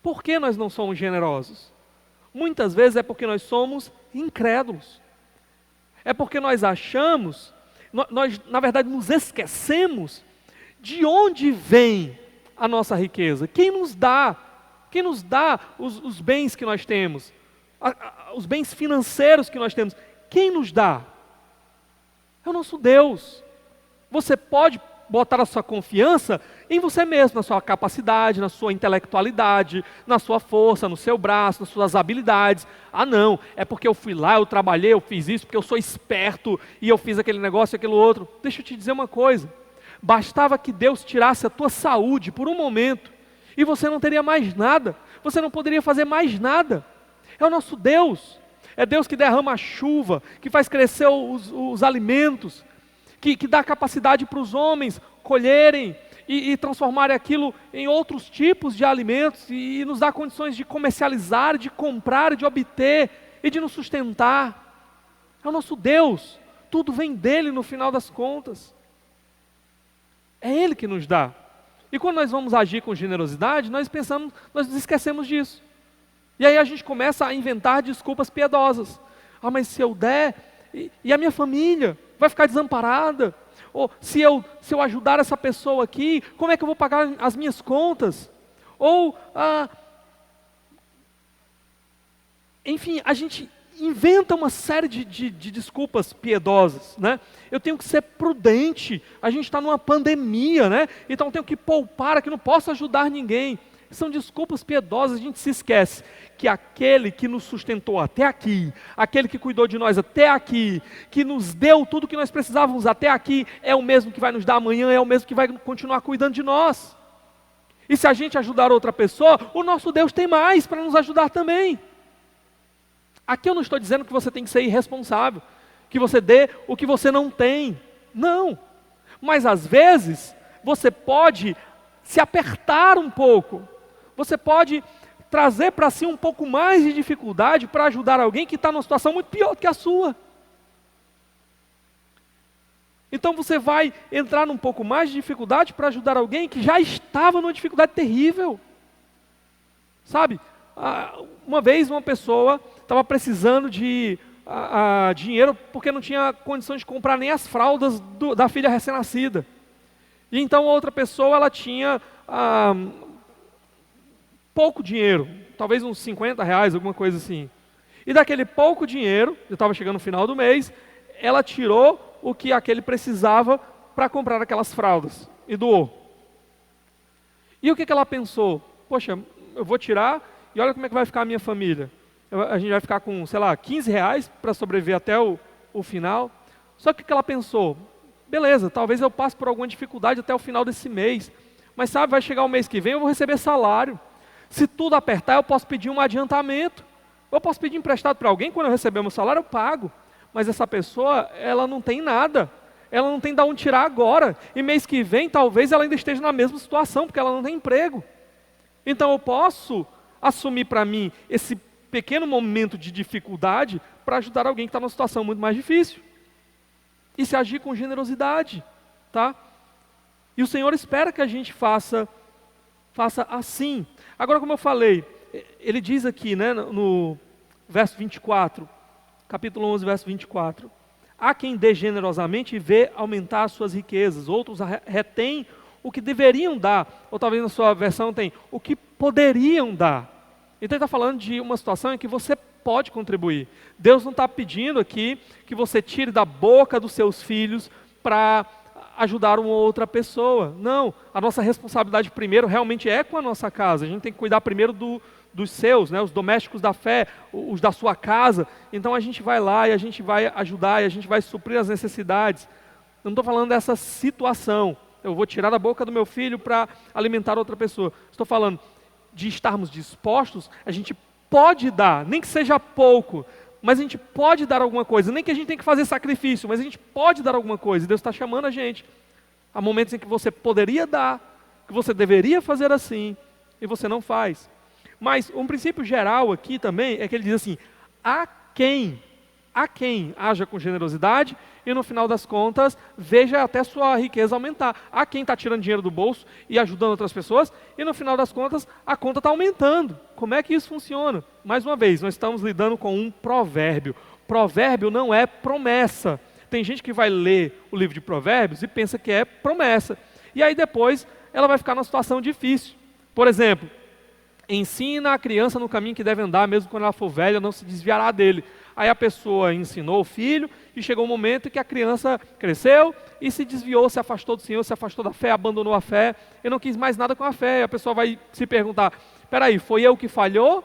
Por que nós não somos generosos? Muitas vezes é porque nós somos incrédulos. É porque nós achamos, nós na verdade nos esquecemos De onde vem a nossa riqueza? Quem nos dá? Quem nos dá os bens que nós temos? Os bens financeiros que nós temos? Quem nos dá? É o nosso Deus. Você pode botar a sua confiança em você mesmo, na sua capacidade, na sua intelectualidade, na sua força, no seu braço, nas suas habilidades. Ah não, é porque eu fui lá, eu trabalhei, eu fiz isso, porque eu sou esperto e eu fiz aquele negócio e aquilo outro. Deixa eu te dizer uma coisa, bastava que Deus tirasse a tua saúde por um momento e você não teria mais nada, você não poderia fazer mais nada. É o nosso Deus, é Deus que derrama a chuva, que faz crescer os alimentos, que dá capacidade para os homens colherem e transformarem aquilo em outros tipos de alimentos e nos dá condições de comercializar, de comprar, de obter e de nos sustentar. É o nosso Deus, tudo vem dele no final das contas. É Ele que nos dá. E quando nós vamos agir com generosidade, nós nos esquecemos disso. E aí a gente começa a inventar desculpas piedosas. Ah, mas se eu der, e a minha família vai ficar desamparada? Ou se eu ajudar essa pessoa aqui, como é que eu vou pagar as minhas contas? Ou, enfim, a gente inventa uma série de desculpas piedosas, né? Eu tenho que ser prudente, a gente está numa pandemia, né? Então eu tenho que poupar aqui, não posso ajudar ninguém. São desculpas piedosas, a gente se esquece que aquele que nos sustentou até aqui, aquele que cuidou de nós até aqui, que nos deu tudo que nós precisávamos até aqui, é o mesmo que vai nos dar amanhã, é o mesmo que vai continuar cuidando de nós. E se a gente ajudar outra pessoa, o nosso Deus tem mais para nos ajudar também. Aqui eu não estou dizendo que você tem que ser irresponsável, que você dê o que você não tem. Não. Mas às vezes, você pode se apertar um pouco. Você pode trazer para si um pouco mais de dificuldade para ajudar alguém que está numa situação muito pior do que a sua. Então você vai entrar num pouco mais de dificuldade para ajudar alguém que já estava numa dificuldade terrível. Sabe, uma vez uma pessoa estava precisando de dinheiro porque não tinha condições de comprar nem as fraldas da filha recém-nascida. E então outra pessoa, ela tinha pouco dinheiro, talvez uns R$50, alguma coisa assim. E daquele pouco dinheiro, eu estava chegando no final do mês, ela tirou o que aquele precisava para comprar aquelas fraldas e doou. E o que ela pensou? Poxa, eu vou tirar e olha como é que vai ficar a minha família. A gente vai ficar com, sei lá, R$15 para sobreviver até o final. Só que o que ela pensou? Beleza, talvez eu passe por alguma dificuldade até o final desse mês. Mas sabe, vai chegar o mês que vem, eu vou receber salário. Se tudo apertar, eu posso pedir um adiantamento. Eu posso pedir emprestado para alguém, quando eu receber meu salário, eu pago. Mas essa pessoa, ela não tem nada. Ela não tem de onde tirar agora. E mês que vem, talvez ela ainda esteja na mesma situação, porque ela não tem emprego. Então eu posso assumir para mim esse pequeno momento de dificuldade para ajudar alguém que está numa situação muito mais difícil. E se agir com generosidade, tá? E o Senhor espera que a gente faça assim. Agora, como eu falei, ele diz aqui, né, no verso 24, capítulo 11, verso 24, há quem dê generosamente e vê aumentar as suas riquezas, outros retêm o que deveriam dar, ou talvez na sua versão tem, o que poderiam dar. Então ele está falando de uma situação em que você pode contribuir. Deus não está pedindo aqui que você tire da boca dos seus filhos para ajudar uma outra pessoa. Não, a nossa responsabilidade primeiro realmente é com a nossa casa. A gente tem que cuidar primeiro dos seus, né, os domésticos da fé, os da sua casa. Então a gente vai lá e a gente vai ajudar e a gente vai suprir as necessidades. Eu não estou falando dessa situação, eu vou tirar da boca do meu filho para alimentar outra pessoa. Estou falando de estarmos dispostos, a gente pode dar, nem que seja pouco, mas a gente pode dar alguma coisa, nem que a gente tenha que fazer sacrifício, mas a gente pode dar alguma coisa. Deus está chamando a gente. Há momentos em que você poderia dar, que você deveria fazer assim, e você não faz. Mas um princípio geral aqui também é que ele diz assim, a quem haja com generosidade e no final das contas veja até sua riqueza aumentar. Há quem está tirando dinheiro do bolso e ajudando outras pessoas e no final das contas a conta está aumentando. Como é que isso funciona? Mais uma vez, nós estamos lidando com um provérbio. Provérbio não é promessa. Tem gente que vai ler o livro de Provérbios e pensa que é promessa. E aí depois ela vai ficar numa situação difícil. Por exemplo, ensina a criança no caminho que deve andar, mesmo quando ela for velha, não se desviará dele. Aí a pessoa ensinou o filho e chegou um momento que a criança cresceu e se desviou, se afastou do Senhor, se afastou da fé, abandonou a fé e não quis mais nada com a fé. E a pessoa vai se perguntar, peraí, foi eu que falhou?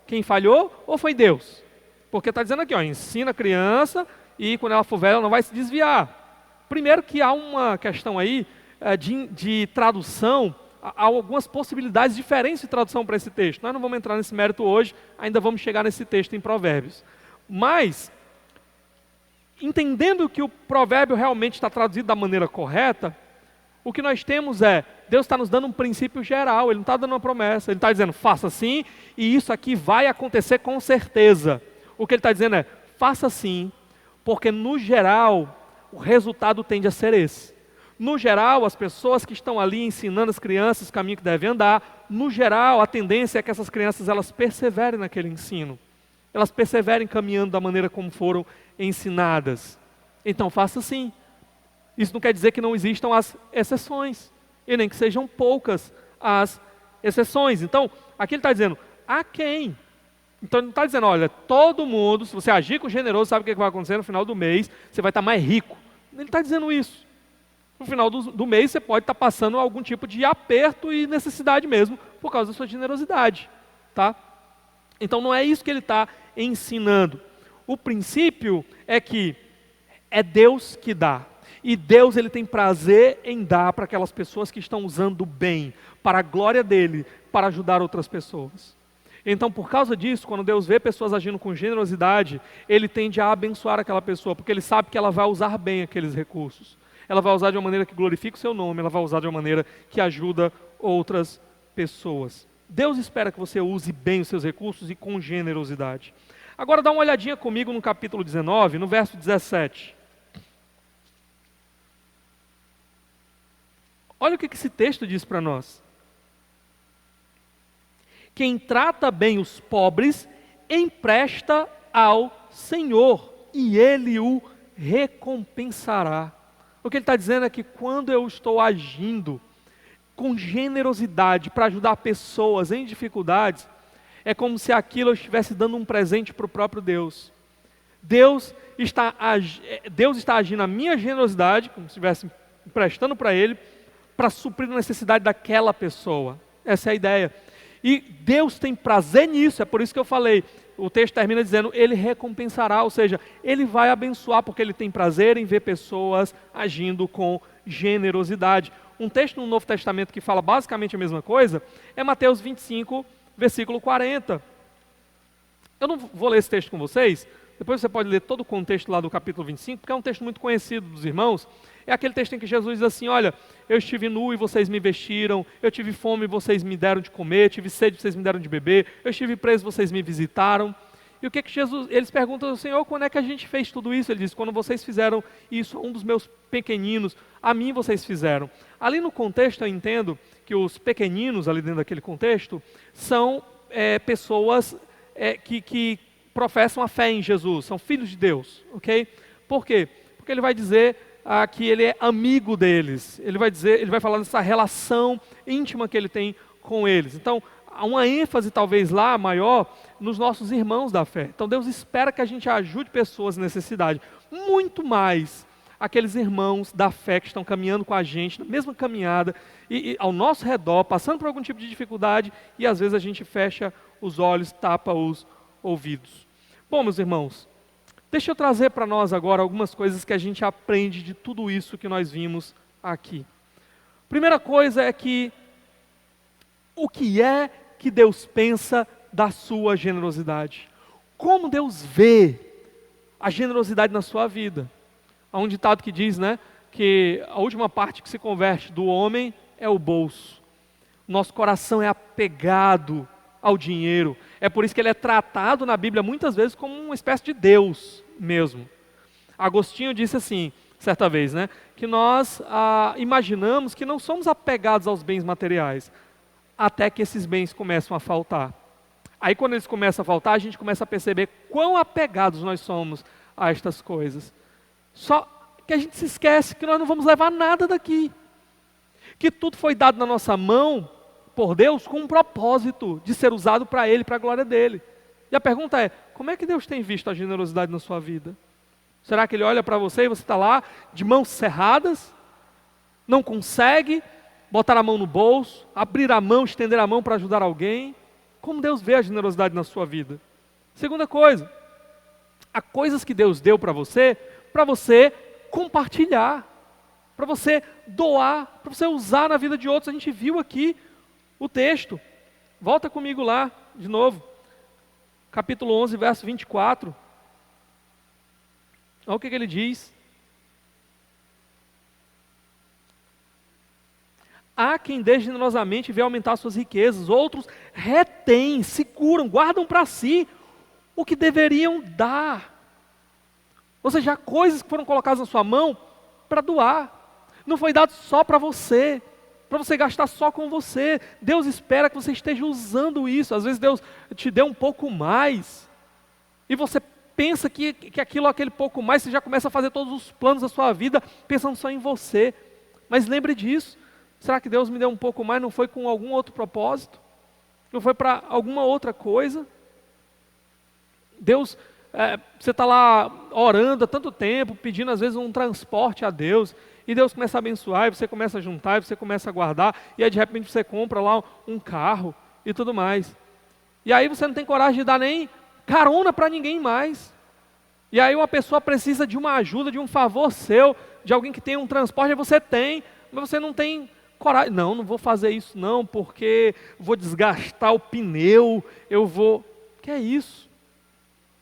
Quem falhou ou foi Deus? Porque está dizendo aqui, ensina a criança e quando ela for velha ela não vai se desviar. Primeiro que há uma questão aí de tradução, há algumas possibilidades diferentes de tradução para esse texto. Nós não vamos entrar nesse mérito hoje, ainda vamos chegar nesse texto em Provérbios. Mas, entendendo que o provérbio realmente está traduzido da maneira correta, o que nós temos Deus está nos dando um princípio geral, Ele não está dando uma promessa, Ele está dizendo, faça assim, e isso aqui vai acontecer com certeza. O que Ele está dizendo faça assim, porque no geral, o resultado tende a ser esse. No geral, as pessoas que estão ali ensinando as crianças o caminho que devem andar, no geral, a tendência é que essas crianças elas perseverem naquele ensino. Elas perseverem caminhando da maneira como foram ensinadas. Então faça assim. Isso não quer dizer que não existam as exceções, e nem que sejam poucas as exceções. Então, aqui ele está dizendo, a quem? Então ele não está dizendo, olha, todo mundo, se você agir com generoso, sabe o que vai acontecer no final do mês? Você vai estar mais rico. Ele está dizendo isso. No final do mês você pode estar passando algum tipo de aperto e necessidade mesmo, por causa da sua generosidade. Tá? Então não é isso que ele está ensinando. O princípio é que é Deus que dá. E Deus ele tem prazer em dar para aquelas pessoas que estão usando bem, para a glória dele, para ajudar outras pessoas. Então por causa disso, quando Deus vê pessoas agindo com generosidade, Ele tende a abençoar aquela pessoa, porque Ele sabe que ela vai usar bem aqueles recursos. Ela vai usar de uma maneira que glorifica o seu nome, ela vai usar de uma maneira que ajuda outras pessoas. Deus espera que você use bem os seus recursos e com generosidade. Agora dá uma olhadinha comigo no capítulo 19, no verso 17. Olha o que esse texto diz para nós. Quem trata bem os pobres, empresta ao Senhor, e Ele o recompensará. O que ele está dizendo é que quando eu estou agindo com generosidade para ajudar pessoas em dificuldades, é como se aquilo eu estivesse dando um presente para o próprio Deus. Deus está agindo a minha generosidade, como se estivesse emprestando para Ele, para suprir a necessidade daquela pessoa. Essa é a ideia. E Deus tem prazer nisso, é por isso que eu falei. O texto termina dizendo, Ele recompensará, ou seja, Ele vai abençoar, porque Ele tem prazer em ver pessoas agindo com generosidade. Um texto no Novo Testamento que fala basicamente a mesma coisa, é Mateus 25, versículo 40. Eu não vou ler esse texto com vocês, depois você pode ler todo o contexto lá do capítulo 25, porque é um texto muito conhecido dos irmãos. É aquele texto em que Jesus diz assim, olha, eu estive nu e vocês me vestiram, eu tive fome e vocês me deram de comer, tive sede e vocês me deram de beber, eu estive preso e vocês me visitaram. E o que Jesus, eles perguntam, Senhor, quando é que a gente fez tudo isso? Ele diz, quando vocês fizeram isso a um dos meus pequeninos, a mim vocês fizeram. Ali no contexto eu entendo que os pequeninos, ali dentro daquele contexto, são pessoas que professam a fé em Jesus, são filhos de Deus, ok? Por quê? Porque ele vai dizer que ele é amigo deles, ele vai falar dessa relação íntima que ele tem com eles. Então, há uma ênfase talvez lá maior nos nossos irmãos da fé. Então Deus espera que a gente ajude pessoas em necessidade, muito mais aqueles irmãos da fé que estão caminhando com a gente, na mesma caminhada, e ao nosso redor, passando por algum tipo de dificuldade, e às vezes a gente fecha os olhos, tapa os ouvidos. Bom, meus irmãos, deixa eu trazer para nós agora algumas coisas que a gente aprende de tudo isso que nós vimos aqui. Primeira coisa é que o que é que Deus pensa da sua generosidade? Como Deus vê a generosidade na sua vida? Há um ditado que diz, que a última parte que se converte do homem é o bolso. Nosso coração é apegado ao dinheiro. É por isso que ele é tratado na Bíblia muitas vezes como uma espécie de Deus mesmo. Agostinho disse assim, certa vez, que nós imaginamos que não somos apegados aos bens materiais, até que esses bens começam a faltar. Aí quando eles começam a faltar, a gente começa a perceber quão apegados nós somos a estas coisas. Só que a gente se esquece que nós não vamos levar nada daqui. Que tudo foi dado na nossa mão por Deus com um propósito de ser usado para Ele, para a glória dEle. E a pergunta é, como é que Deus tem visto a generosidade na sua vida? Será que Ele olha para você e você está lá de mãos cerradas, não consegue botar a mão no bolso, abrir a mão, estender a mão para ajudar alguém? Como Deus vê a generosidade na sua vida? Segunda coisa, há coisas que Deus deu para você compartilhar, para você doar, para você usar na vida de outros. A gente viu aqui o texto. Volta comigo lá, de novo. Capítulo 11, verso 24. Olha o que ele diz. Há quem dê generosamente e vê aumentar suas riquezas. Outros retêm, seguram, guardam para si o que deveriam dar. Ou seja, há coisas que foram colocadas na sua mão para doar. Não foi dado só para você gastar só com você. Deus espera que você esteja usando isso. Às vezes Deus te deu um pouco mais, e você pensa que aquele pouco mais, você já começa a fazer todos os planos da sua vida, pensando só em você. Mas lembre disso, será que Deus me deu um pouco mais, não foi com algum outro propósito? Não foi para alguma outra coisa? Deus, você está lá orando há tanto tempo, pedindo às vezes um transporte a Deus, e Deus começa a abençoar, e você começa a juntar, e você começa a guardar, e aí de repente você compra lá um carro e tudo mais. E aí você não tem coragem de dar nem carona para ninguém mais. E aí uma pessoa precisa de uma ajuda, de um favor seu, de alguém que tem um transporte, e você tem, mas você não tem coragem. Não vou fazer isso não, porque vou desgastar o pneu, Que é isso?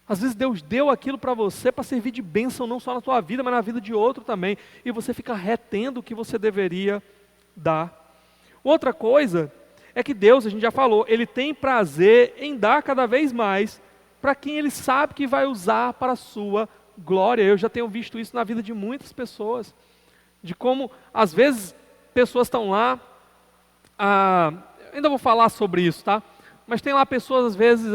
Às vezes Deus deu aquilo para você para servir de bênção não só na sua vida, mas na vida de outro também. E você fica retendo o que você deveria dar. Outra coisa é que Deus, a gente já falou, Ele tem prazer em dar cada vez mais para quem Ele sabe que vai usar para a sua glória. Eu já tenho visto isso na vida de muitas pessoas. De como, às vezes, pessoas estão lá, ainda vou falar sobre isso, tá? Mas tem lá pessoas, às vezes,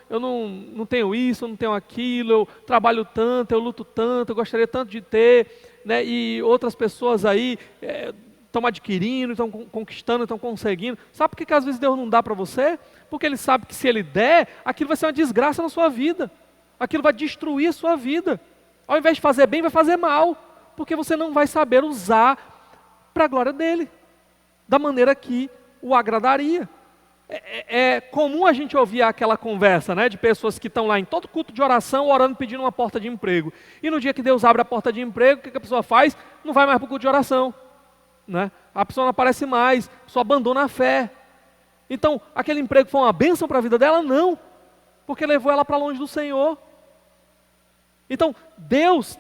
eu não tenho isso, eu não tenho aquilo, eu trabalho tanto, eu luto tanto, eu gostaria tanto de ter, né? E outras pessoas aí estão adquirindo, estão conquistando, estão conseguindo. Sabe por que às vezes Deus não dá para você? Porque Ele sabe que se Ele der, aquilo vai ser uma desgraça na sua vida, aquilo vai destruir a sua vida. Ao invés de fazer bem, vai fazer mal, porque você não vai saber usar para a glória dEle, da maneira que o agradaria. É comum a gente ouvir aquela conversa, né, de pessoas que estão lá em todo culto de oração, orando, pedindo uma porta de emprego. E no dia que Deus abre a porta de emprego, o que a pessoa faz? Não vai mais para o culto de oração, né? A pessoa não aparece mais, a pessoa abandona a fé. Então, aquele emprego foi uma bênção para a vida dela? Não, porque levou ela para longe do Senhor. Então, Deus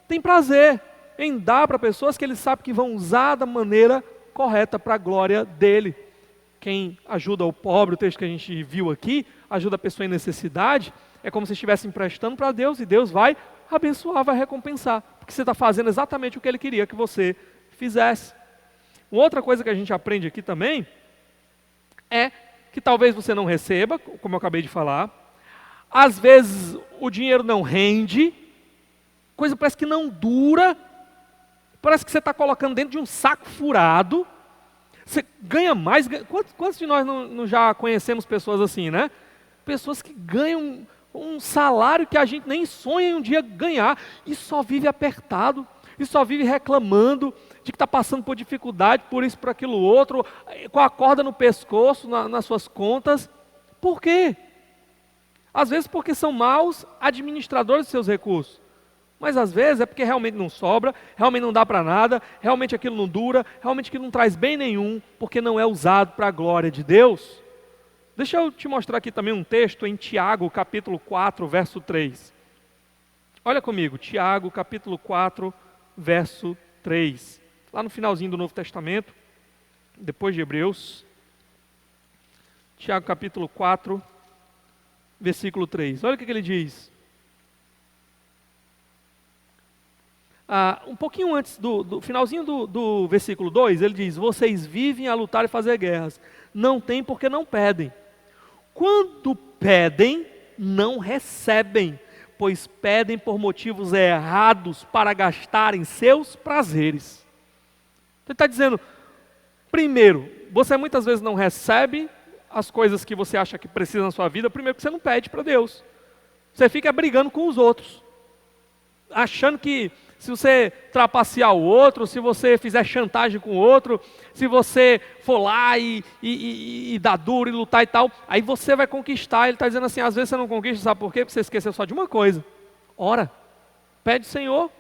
tem prazer em dar para pessoas que Ele sabe que vão usar da maneira correta para a glória dEle. Quem ajuda o pobre, o texto que a gente viu aqui, ajuda a pessoa em necessidade, é como se estivesse emprestando para Deus, e Deus vai abençoar, vai recompensar, porque você está fazendo exatamente o que Ele queria que você fizesse. Uma outra coisa que a gente aprende aqui também, é que talvez você não receba, como eu acabei de falar, às vezes o dinheiro não rende, coisa parece que não dura, parece que você está colocando dentro de um saco furado. Você ganha mais. Quantos de nós não já conhecemos pessoas assim, né? Pessoas que ganham um salário que a gente nem sonha em um dia ganhar, e só vive apertado, e só vive reclamando de que está passando por dificuldade, por isso, por aquilo outro, com a corda no pescoço, nas suas contas. Por quê? Às vezes porque são maus administradores de seus recursos. Mas às vezes é porque realmente não sobra, realmente não dá para nada, realmente aquilo não dura, realmente aquilo não traz bem nenhum, porque não é usado para a glória de Deus. Deixa eu te mostrar aqui também um texto em Tiago, capítulo 4, verso 3. Olha comigo, Tiago, capítulo 4, verso 3. Lá no finalzinho do Novo Testamento, depois de Hebreus. Tiago, capítulo 4, versículo 3. Olha o que ele diz. Um pouquinho antes do finalzinho do versículo 2, ele diz: vocês vivem a lutar e fazer guerras, não têm porque não pedem. Quando pedem, não recebem, pois pedem por motivos errados para gastarem seus prazeres. Ele está dizendo, primeiro, você muitas vezes não recebe as coisas que você acha que precisa na sua vida, primeiro que você não pede para Deus. Você fica brigando com os outros, achando que se você trapacear o outro, se você fizer chantagem com o outro, se você for lá e dar duro e lutar e tal, aí você vai conquistar. Ele está dizendo assim, às vezes você não conquista, sabe por quê? Porque você esqueceu só de uma coisa. Ora, pede ao Senhor,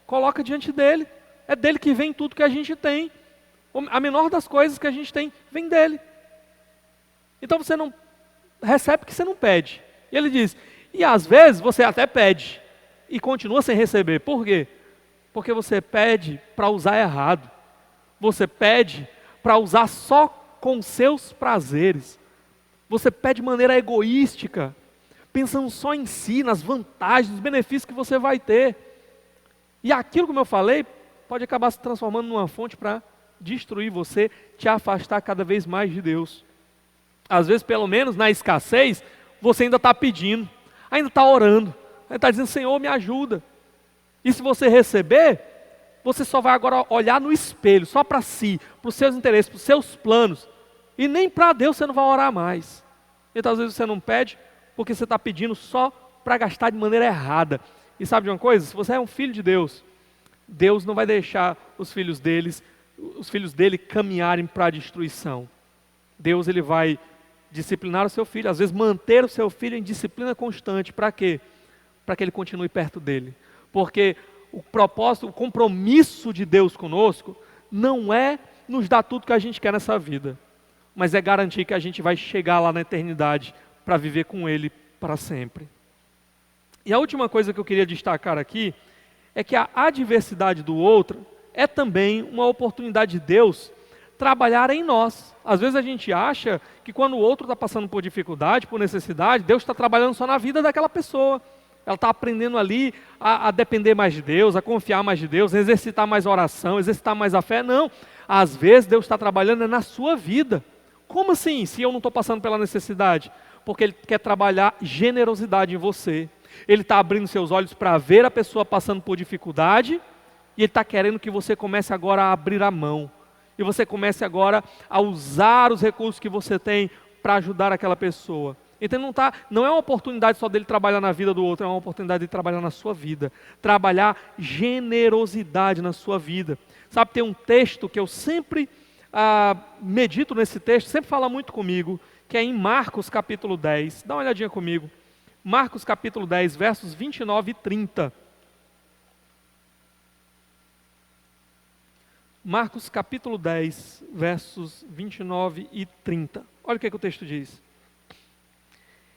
coloca diante dele. É dele que vem tudo que a gente tem. A menor das coisas que a gente tem, vem dele. Então você não recebe porque você não pede. E ele diz, e às vezes você até pede e continua sem receber. Por quê? Porque você pede para usar errado. Você pede para usar só com seus prazeres. Você pede de maneira egoística, pensando só em si, nas vantagens, nos benefícios que você vai ter. E aquilo, como eu falei, pode acabar se transformando numa fonte para destruir você, te afastar cada vez mais de Deus. Às vezes, pelo menos na escassez, você ainda está pedindo, ainda está orando, ainda está dizendo, Senhor, me ajuda. E se você receber, você só vai agora olhar no espelho, só para si, para os seus interesses, para os seus planos. E nem para Deus você não vai orar mais. Então às vezes você não pede, porque você está pedindo só para gastar de maneira errada. E sabe de uma coisa? Se você é um filho de Deus, Deus não vai deixar os filhos dele caminharem para a destruição. Deus ele vai disciplinar o seu filho, às vezes manter o seu filho em disciplina constante. Para quê? Para que ele continue perto dele. Porque o propósito, o compromisso de Deus conosco não é nos dar tudo que a gente quer nessa vida, mas é garantir que a gente vai chegar lá na eternidade para viver com Ele para sempre. E a última coisa que eu queria destacar aqui é que a adversidade do outro é também uma oportunidade de Deus trabalhar em nós. Às vezes a gente acha que quando o outro está passando por dificuldade, por necessidade, Deus está trabalhando só na vida daquela pessoa. Ela está aprendendo ali a depender mais de Deus, a confiar mais de Deus, a exercitar mais a oração, exercitar mais a fé. Não, às vezes Deus está trabalhando na sua vida. Como assim, se eu não estou passando pela necessidade? Porque Ele quer trabalhar generosidade em você. Ele está abrindo seus olhos para ver a pessoa passando por dificuldade, e Ele está querendo que você comece agora a abrir a mão. E você comece agora a usar os recursos que você tem para ajudar aquela pessoa. Então não é uma oportunidade só dele trabalhar na vida do outro, é uma oportunidade de trabalhar na sua vida. Trabalhar generosidade na sua vida. Sabe, tem um texto que eu sempre medito nesse texto, sempre fala muito comigo, que é em Marcos capítulo 10. Dá uma olhadinha comigo. Marcos capítulo 10, versos 29 e 30. Marcos capítulo 10, versos 29 e 30. Olha o que o texto diz.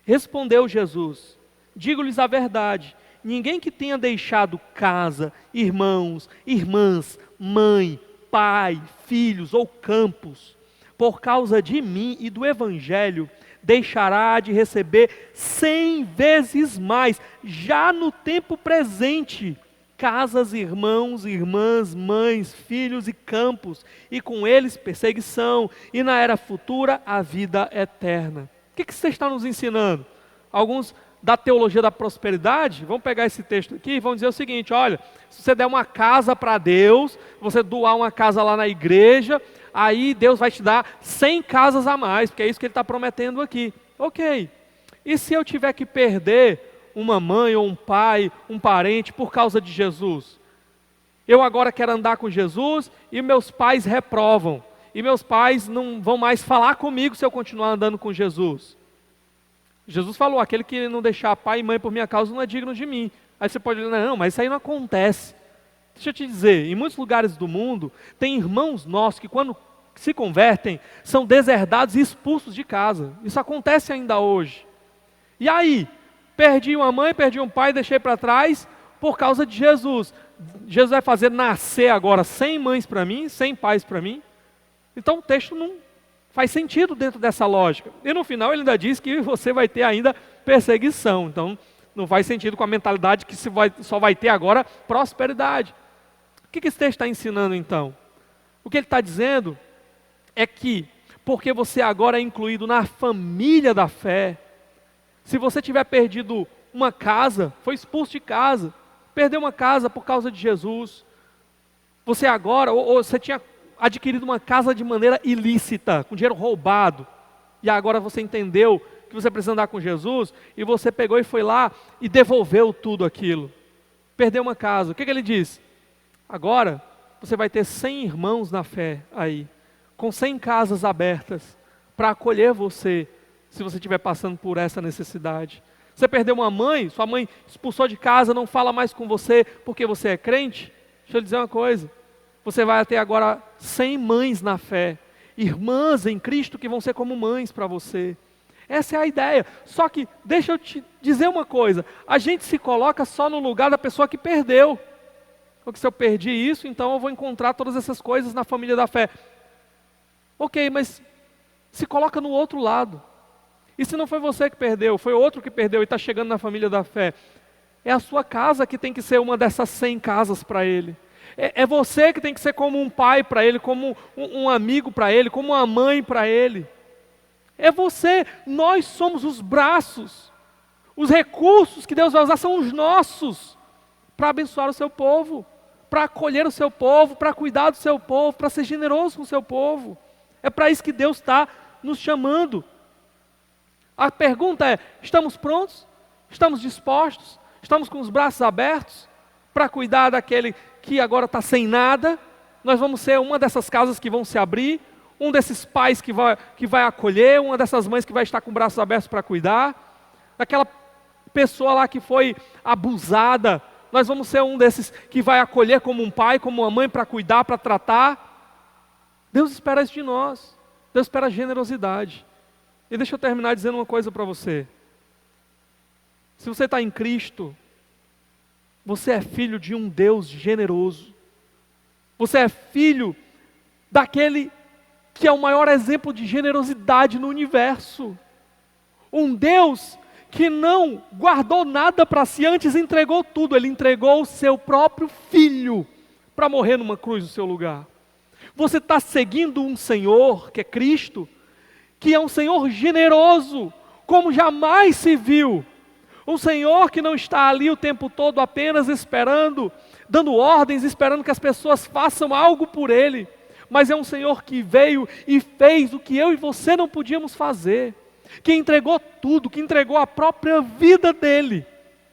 Respondeu Jesus, digo-lhes a verdade, ninguém que tenha deixado casa, irmãos, irmãs, mãe, pai, filhos ou campos, por causa de mim e do Evangelho, deixará de receber 100 vezes mais, já no tempo presente, casas, irmãos, irmãs, mães, filhos e campos, e com eles perseguição, e na era futura a vida eterna. O que você está nos ensinando? Alguns da teologia da prosperidade, vão pegar esse texto aqui e vão dizer o seguinte, olha, se você der uma casa para Deus, você doar uma casa lá na igreja, aí Deus vai te dar 100 casas a mais, porque é isso que Ele está prometendo aqui. Ok, e se eu tiver que perder uma mãe ou um pai, um parente por causa de Jesus? Eu agora quero andar com Jesus e meus pais reprovam, e meus pais não vão mais falar comigo se eu continuar andando com Jesus. Jesus falou, aquele que não deixar pai e mãe por minha causa não é digno de mim. Aí você pode dizer, não, mas isso aí não acontece. Deixa eu te dizer, em muitos lugares do mundo, tem irmãos nossos que quando se convertem, são deserdados e expulsos de casa. Isso acontece ainda hoje. E aí, perdi uma mãe, perdi um pai, deixei para trás por causa de Jesus. Jesus vai fazer nascer agora 100 mães para mim, 100 pais para mim. Então o texto não faz sentido dentro dessa lógica. E no final ele ainda diz que você vai ter ainda perseguição. Então não faz sentido com a mentalidade que só vai ter agora prosperidade. O que esse texto está ensinando então? O que ele está dizendo é que, porque você agora é incluído na família da fé, se você tiver perdido uma casa, foi expulso de casa, perdeu uma casa por causa de Jesus, você agora, ou você tinha adquirido uma casa de maneira ilícita, com dinheiro roubado, e agora você entendeu que você precisa andar com Jesus, e você pegou e foi lá e devolveu tudo aquilo. Perdeu uma casa. O que ele diz? Agora você vai ter 100 irmãos na fé aí, com 100 casas abertas, para acolher você, se você estiver passando por essa necessidade. Você perdeu uma mãe, sua mãe expulsou de casa, não fala mais com você porque você é crente? Deixa eu dizer uma coisa, você vai ter agora 100 mães na fé, irmãs em Cristo que vão ser como mães para você. Essa é a ideia. Só que, deixa eu te dizer uma coisa, a gente se coloca só no lugar da pessoa que perdeu. Porque se eu perdi isso, então eu vou encontrar todas essas coisas na família da fé. Ok, mas se coloca no outro lado. E se não foi você que perdeu, foi outro que perdeu e está chegando na família da fé, é a sua casa que tem que ser uma dessas 100 casas para ele. É você que tem que ser como um pai para ele, como um amigo para ele, como uma mãe para ele. É você, nós somos os braços, os recursos que Deus vai usar são os nossos, para abençoar o seu povo, para acolher o seu povo, para cuidar do seu povo, para ser generoso com o seu povo. É para isso que Deus está nos chamando. A pergunta é, estamos prontos? Estamos dispostos? Estamos com os braços abertos para cuidar daquele que agora está sem nada? Nós vamos ser uma dessas casas que vão se abrir, um desses pais que vai acolher, uma dessas mães que vai estar com braços abertos para cuidar, daquela pessoa lá que foi abusada, nós vamos ser um desses que vai acolher como um pai, como uma mãe, para cuidar, para tratar. Deus espera isso de nós. Deus espera generosidade. E deixa eu terminar dizendo uma coisa para você. Se você está em Cristo, você é filho de um Deus generoso. Você é filho daquele que é o maior exemplo de generosidade no universo. Um Deus que não guardou nada para si, antes entregou tudo. Ele entregou o seu próprio filho para morrer numa cruz no seu lugar. Você está seguindo um Senhor, que é Cristo, que é um Senhor generoso, como jamais se viu. Um Senhor que não está ali o tempo todo apenas esperando, dando ordens, esperando que as pessoas façam algo por Ele. Mas é um Senhor que veio e fez o que eu e você não podíamos fazer. Que entregou tudo, que entregou a própria vida dele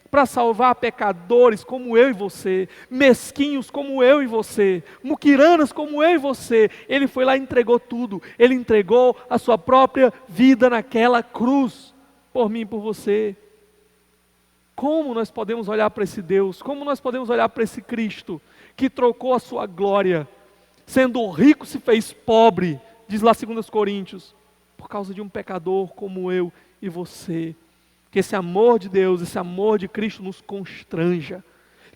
para salvar pecadores como eu e você, mesquinhos como eu e você, muquiranas como eu e você. Ele foi lá e entregou tudo. Ele entregou a sua própria vida naquela cruz, por mim e por você. Como nós podemos olhar para esse Deus? Como nós podemos olhar para esse Cristo que trocou a sua glória, sendo rico se fez pobre, diz lá 2 Coríntios, por causa de um pecador como eu e você. Que esse amor de Deus, esse amor de Cristo nos constranja.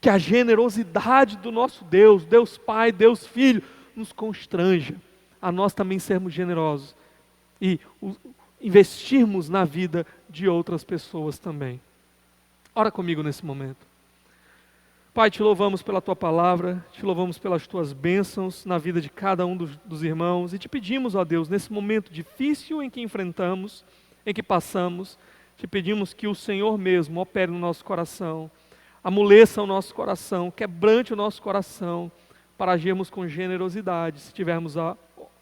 Que a generosidade do nosso Deus, Deus Pai, Deus Filho, nos constranja a nós também sermos generosos e investirmos na vida de outras pessoas também. Ora comigo nesse momento. Pai, te louvamos pela Tua palavra, te louvamos pelas Tuas bênçãos na vida de cada um dos irmãos e te pedimos, ó Deus, nesse momento difícil em que enfrentamos, em que passamos, te pedimos que o Senhor mesmo opere no nosso coração, amoleça o nosso coração, quebrante o nosso coração, para agirmos com generosidade, se tivermos a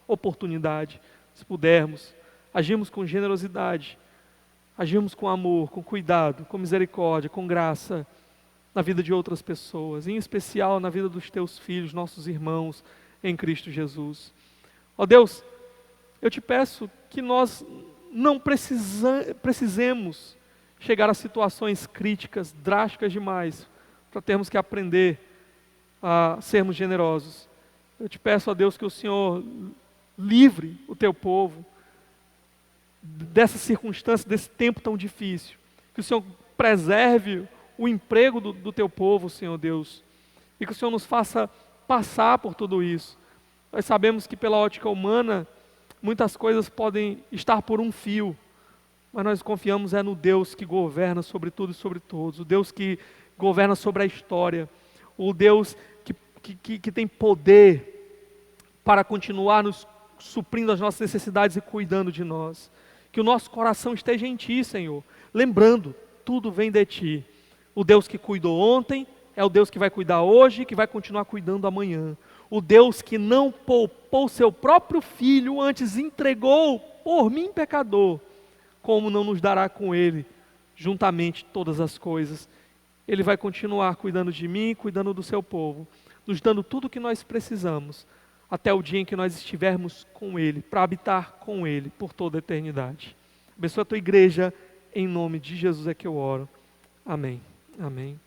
oportunidade, se pudermos, agirmos com generosidade, agirmos com amor, com cuidado, com misericórdia, com graça, na vida de outras pessoas, em especial na vida dos teus filhos, nossos irmãos em Cristo Jesus. Ó Deus, eu te peço que nós não precisemos chegar a situações críticas, drásticas demais, para termos que aprender a sermos generosos. Eu te peço, ó Deus, que o Senhor livre o teu povo dessa circunstância, desse tempo tão difícil, que o Senhor preserve o emprego do teu povo, Senhor Deus, e que o Senhor nos faça passar por tudo isso. Nós sabemos que pela ótica humana, muitas coisas podem estar por um fio, mas nós confiamos no Deus que governa sobre tudo e sobre todos, o Deus que governa sobre a história, o Deus que tem poder para continuar nos suprindo as nossas necessidades e cuidando de nós. Que o nosso coração esteja em Ti, Senhor, lembrando, tudo vem de Ti. O Deus que cuidou ontem é o Deus que vai cuidar hoje e que vai continuar cuidando amanhã. O Deus que não poupou seu próprio Filho, antes entregou por mim, pecador, como não nos dará com Ele juntamente todas as coisas? Ele vai continuar cuidando de mim, cuidando do seu povo, nos dando tudo o que nós precisamos, até o dia em que nós estivermos com Ele, para habitar com Ele por toda a eternidade. Abençoa a tua igreja, em nome de Jesus é que eu oro. Amém. Amém.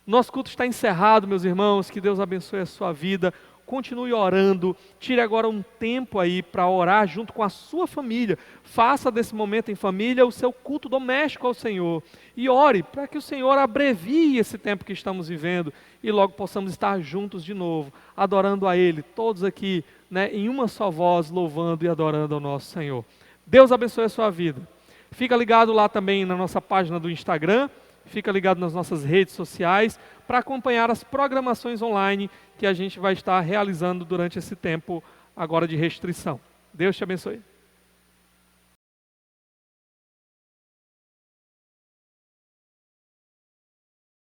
Nosso culto está encerrado, meus irmãos, que Deus abençoe a sua vida, continue orando, tire agora um tempo aí para orar junto com a sua família, faça desse momento em família o seu culto doméstico ao Senhor, e ore para que o Senhor abrevie esse tempo que estamos vivendo, e logo possamos estar juntos de novo, adorando a Ele, todos aqui, né, em uma só voz, louvando e adorando ao nosso Senhor. Deus abençoe a sua vida. Fica ligado lá também na nossa página do Instagram, fica ligado nas nossas redes sociais para acompanhar as programações online que a gente vai estar realizando durante esse tempo agora de restrição. Deus te abençoe.